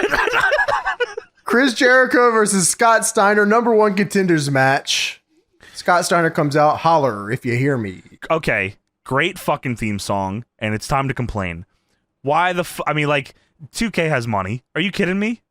Chris Jericho versus Scott Steiner, #1 contenders match. Scott Steiner comes out, holler if you hear me. Okay, great fucking theme song, and it's time to complain. Why the I mean, like, 2K has money. Are you kidding me?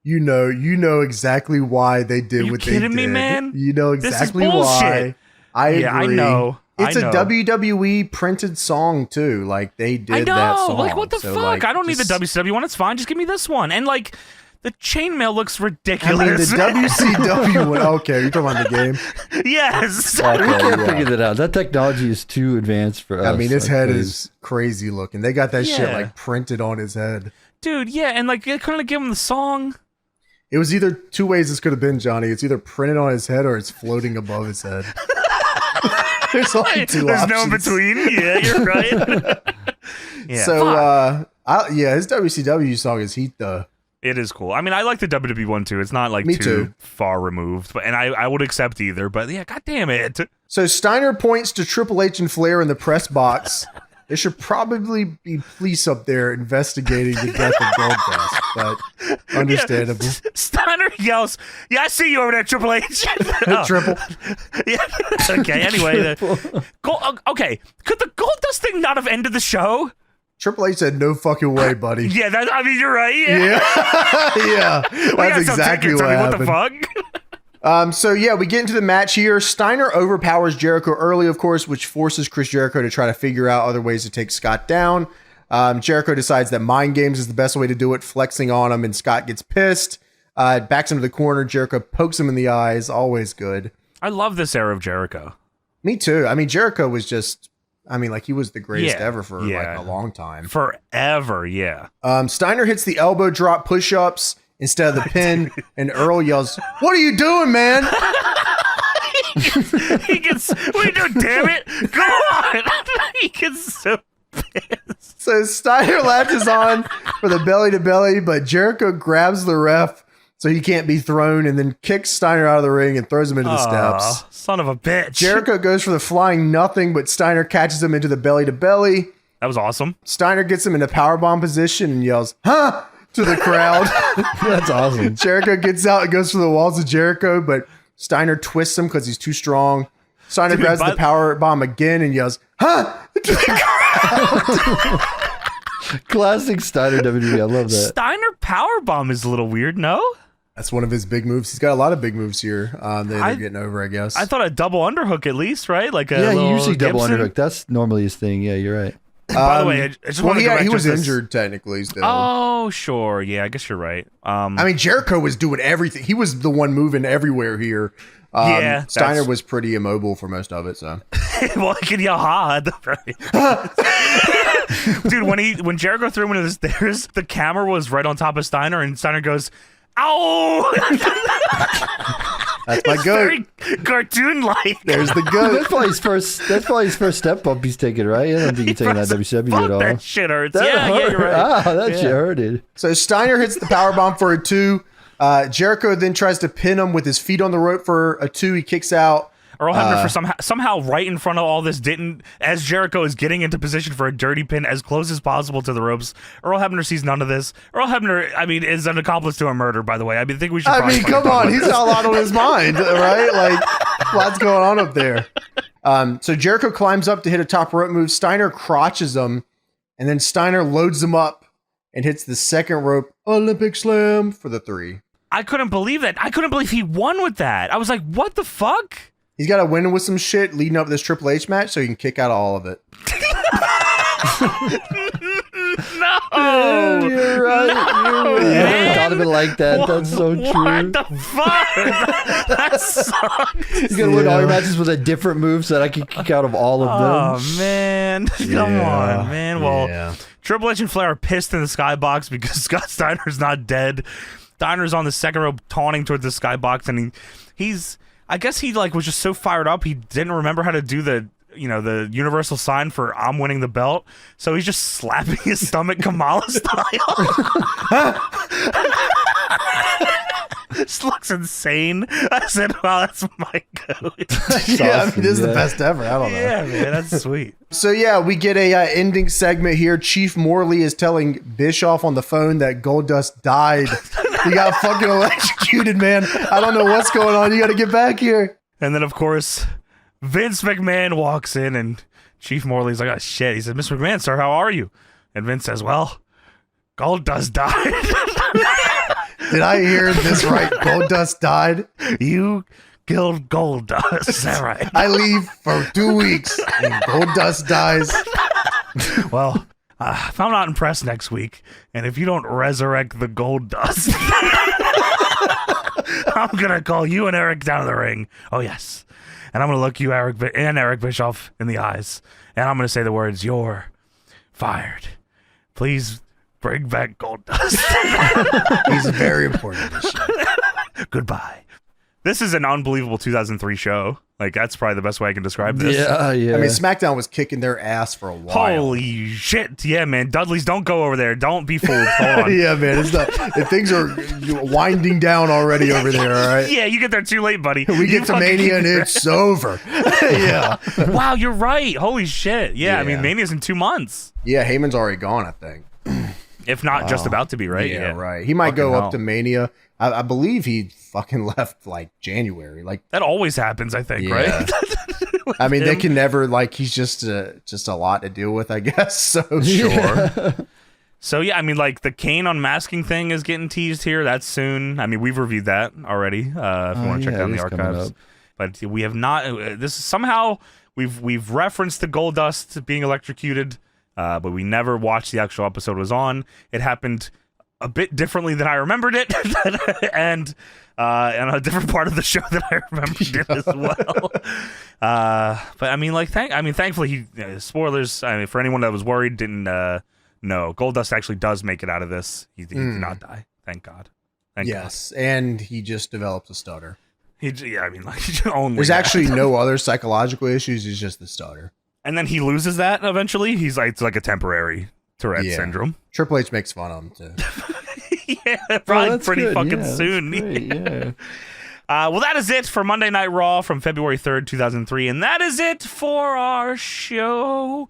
You know exactly why they did what they did. Are you kidding me, man? You know exactly this is why. I agree. I know. It's a WWE printed song too. Like they did that song. Like what the fuck? Like, I don't need the WCW one. It's fine. Just give me this one. And like the chainmail looks ridiculous. I mean, the WCW one. Okay, you're talking about the game. Yes. We can't figure that out. That technology is too advanced for us. I mean, his head is crazy looking. They got that shit like printed on his head. Dude, yeah, and like they couldn't give him the song. It was either two ways this could have been, Johnny. It's either printed on his head or it's floating above his head. There's like two There's options. no in between. Yeah, you're right. Yeah. So, his WCW song is heat, though. It is cool. I mean, I like the WWE one, too. It's not, like, too far removed. And I would accept either. But, yeah, God damn it. So, Steiner points to Triple H and Flair in the press box. There should probably be police up there investigating the death of Goldust, but understandable. Yeah. Steiner yells, "Yeah, I see you over there, Triple H." Triple. Yeah. Okay. Anyway, okay. Could the Goldust thing not have ended the show? Triple H said, "No fucking way, buddy." Yeah. I mean, you're right. Yeah. Yeah. That's exactly what happened. What the fuck? So we get into the match here. Steiner overpowers Jericho early, of course, which forces Chris Jericho to try to figure out other ways to take Scott down. Jericho decides that mind games is the best way to do it, flexing on him, and Scott gets pissed. Backs him to the corner. Jericho pokes him in the eyes. Always good. I love this era of Jericho. Me too. I mean, Jericho was just, he was the greatest ever for like a long time. Forever, yeah. Steiner hits the elbow drop push-ups instead of the pin, and Earl yells, "What are you doing, man?" He gets, "What are you doing, damn it? Go on!" He gets so pissed. So Steiner latches on for the belly-to-belly, but Jericho grabs the ref so he can't be thrown, and then kicks Steiner out of the ring and throws him into the steps. Son of a bitch. Jericho goes for the flying nothing, but Steiner catches him into the belly-to-belly. That was awesome. Steiner gets him in a powerbomb position and yells, "Huh!" to the crowd. That's awesome. Jericho gets out and goes for the walls of Jericho, but Steiner twists him because he's too strong. Steiner grabs the power bomb again and yells, "Huh!" to the crowd. Classic Steiner WWE. I love that. Steiner powerbomb is a little weird, no? That's one of his big moves. He's got a lot of big moves here that they're getting over, I guess. I thought a double underhook at least, right? Like a he usually Gibson? double underhook. That's normally his thing. Yeah, you're right. By the way, I just want to he was injured technically still. Oh, sure. Yeah, I guess you're right. Jericho was doing everything. He was the one moving everywhere here. Steiner was pretty immobile for most of it. So, well, he can yell hard, dude. When Jericho threw him into the stairs, the camera was right on top of Steiner, and Steiner goes, "Ow!" That's my goat. Very cartoon-like. There's the goat. That's probably his first step bump he's taking, right? I don't think he's taking that WCW at all. That shit hurts. That yeah, hurt. you're right. That shit hurted. So Steiner hits the powerbomb for a 2. Jericho then tries to pin him with his feet on the rope for a 2. He kicks out. Earl Hebner for somehow right in front of all this as Jericho is getting into position for a dirty pin as close as possible to the ropes. Earl Hebner sees none of this. Earl Hebner, is an accomplice to a murder, by the way. I think we should. Come on, he's got a lot on his mind, right? Like What's going on up there? So Jericho climbs up to hit a top rope move. Steiner crotches him, and then Steiner loads him up and hits the second rope Olympic slam for the 3. I couldn't believe that. I couldn't believe he won with that. I was like, what the fuck? He's got to win with some shit leading up to this Triple H match so he can kick out of all of it. No, You're right. No, I never man. thought of it like that. That's so true. What the fuck? That sucks. You gotta win all your matches with a different move so that I can kick out of all of them. Oh man, come on, man. Well, Triple H and Flair are pissed in the skybox because Scott Steiner's not dead. Steiner's on the second rope taunting towards the skybox, and he's I guess he like was just so fired up he didn't remember how to do the the universal sign for I'm winning the belt, so he's just slapping his stomach Kamala style. This looks insane. I said, wow, that's my goat. Yeah, I mean, this is the best ever. I don't know. Yeah, man, that's sweet. So yeah, we get a ending segment here. Chief Morley is telling Bischoff on the phone that Goldust died. He got fucking electrocuted, man. I don't know what's going on. You got to get back here. And then, of course, Vince McMahon walks in, and Chief Morley's like, oh, shit. He says, Mr. McMahon, sir, how are you? And Vince says, well, Goldust died. Did I hear this right? Goldust died? You killed Goldust. Is that right? I leave for 2 weeks, and Goldust dies. Well, if I'm not impressed next week, and if you don't resurrect the Goldust, I'm going to call you and Eric down to the ring. Oh, yes. And I'm going to look you, Eric Bischoff, in the eyes. And I'm going to say the words, you're fired. Please bring back Goldust. He's very important to this show. Goodbye. This is an unbelievable 2003 show. Like, that's probably the best way I can describe this. Yeah. I mean, SmackDown was kicking their ass for a while. Holy shit. Yeah, man. Dudley's, don't go over there. Don't be fooled. Hold on. Yeah, man. It's not, things are winding down already over there, all right? Yeah, you get there too late, buddy. We get to Mania and it's over. Yeah. Wow, you're right. Holy shit. Yeah, I mean, Mania's in 2 months. Yeah, Heyman's already gone, I think. If not just about to be, right? Yeah, right. He might go up to Mania. I believe he fucking left like January. Like that always happens, I think, right? I mean, they can never he's just a lot to deal with, I guess. So sure. So yeah, I mean, like the Kane unmasking thing is getting teased here. That's soon. I mean, we've reviewed that already. If you want to check down the archives, but we have not. This is somehow we've referenced the Goldust being electrocuted, but we never watched the actual episode it was on. It happened a bit differently than I remembered it, and a different part of the show than I remembered it as well. But I mean, thankfully, spoilers. I mean, for anyone that was worried, didn't know, Goldust actually does make it out of this. He did not die. Thank God. Thank God. And he just develops a stutter. Only there's actually no other psychological issues. It's just the stutter. And then he loses that eventually. He's like, it's like a temporary Tourette syndrome. Triple H makes fun of him too. Yeah, probably pretty fucking soon. Great, well, that is it for Monday Night Raw from February 3rd, 2003. And that is it for our show.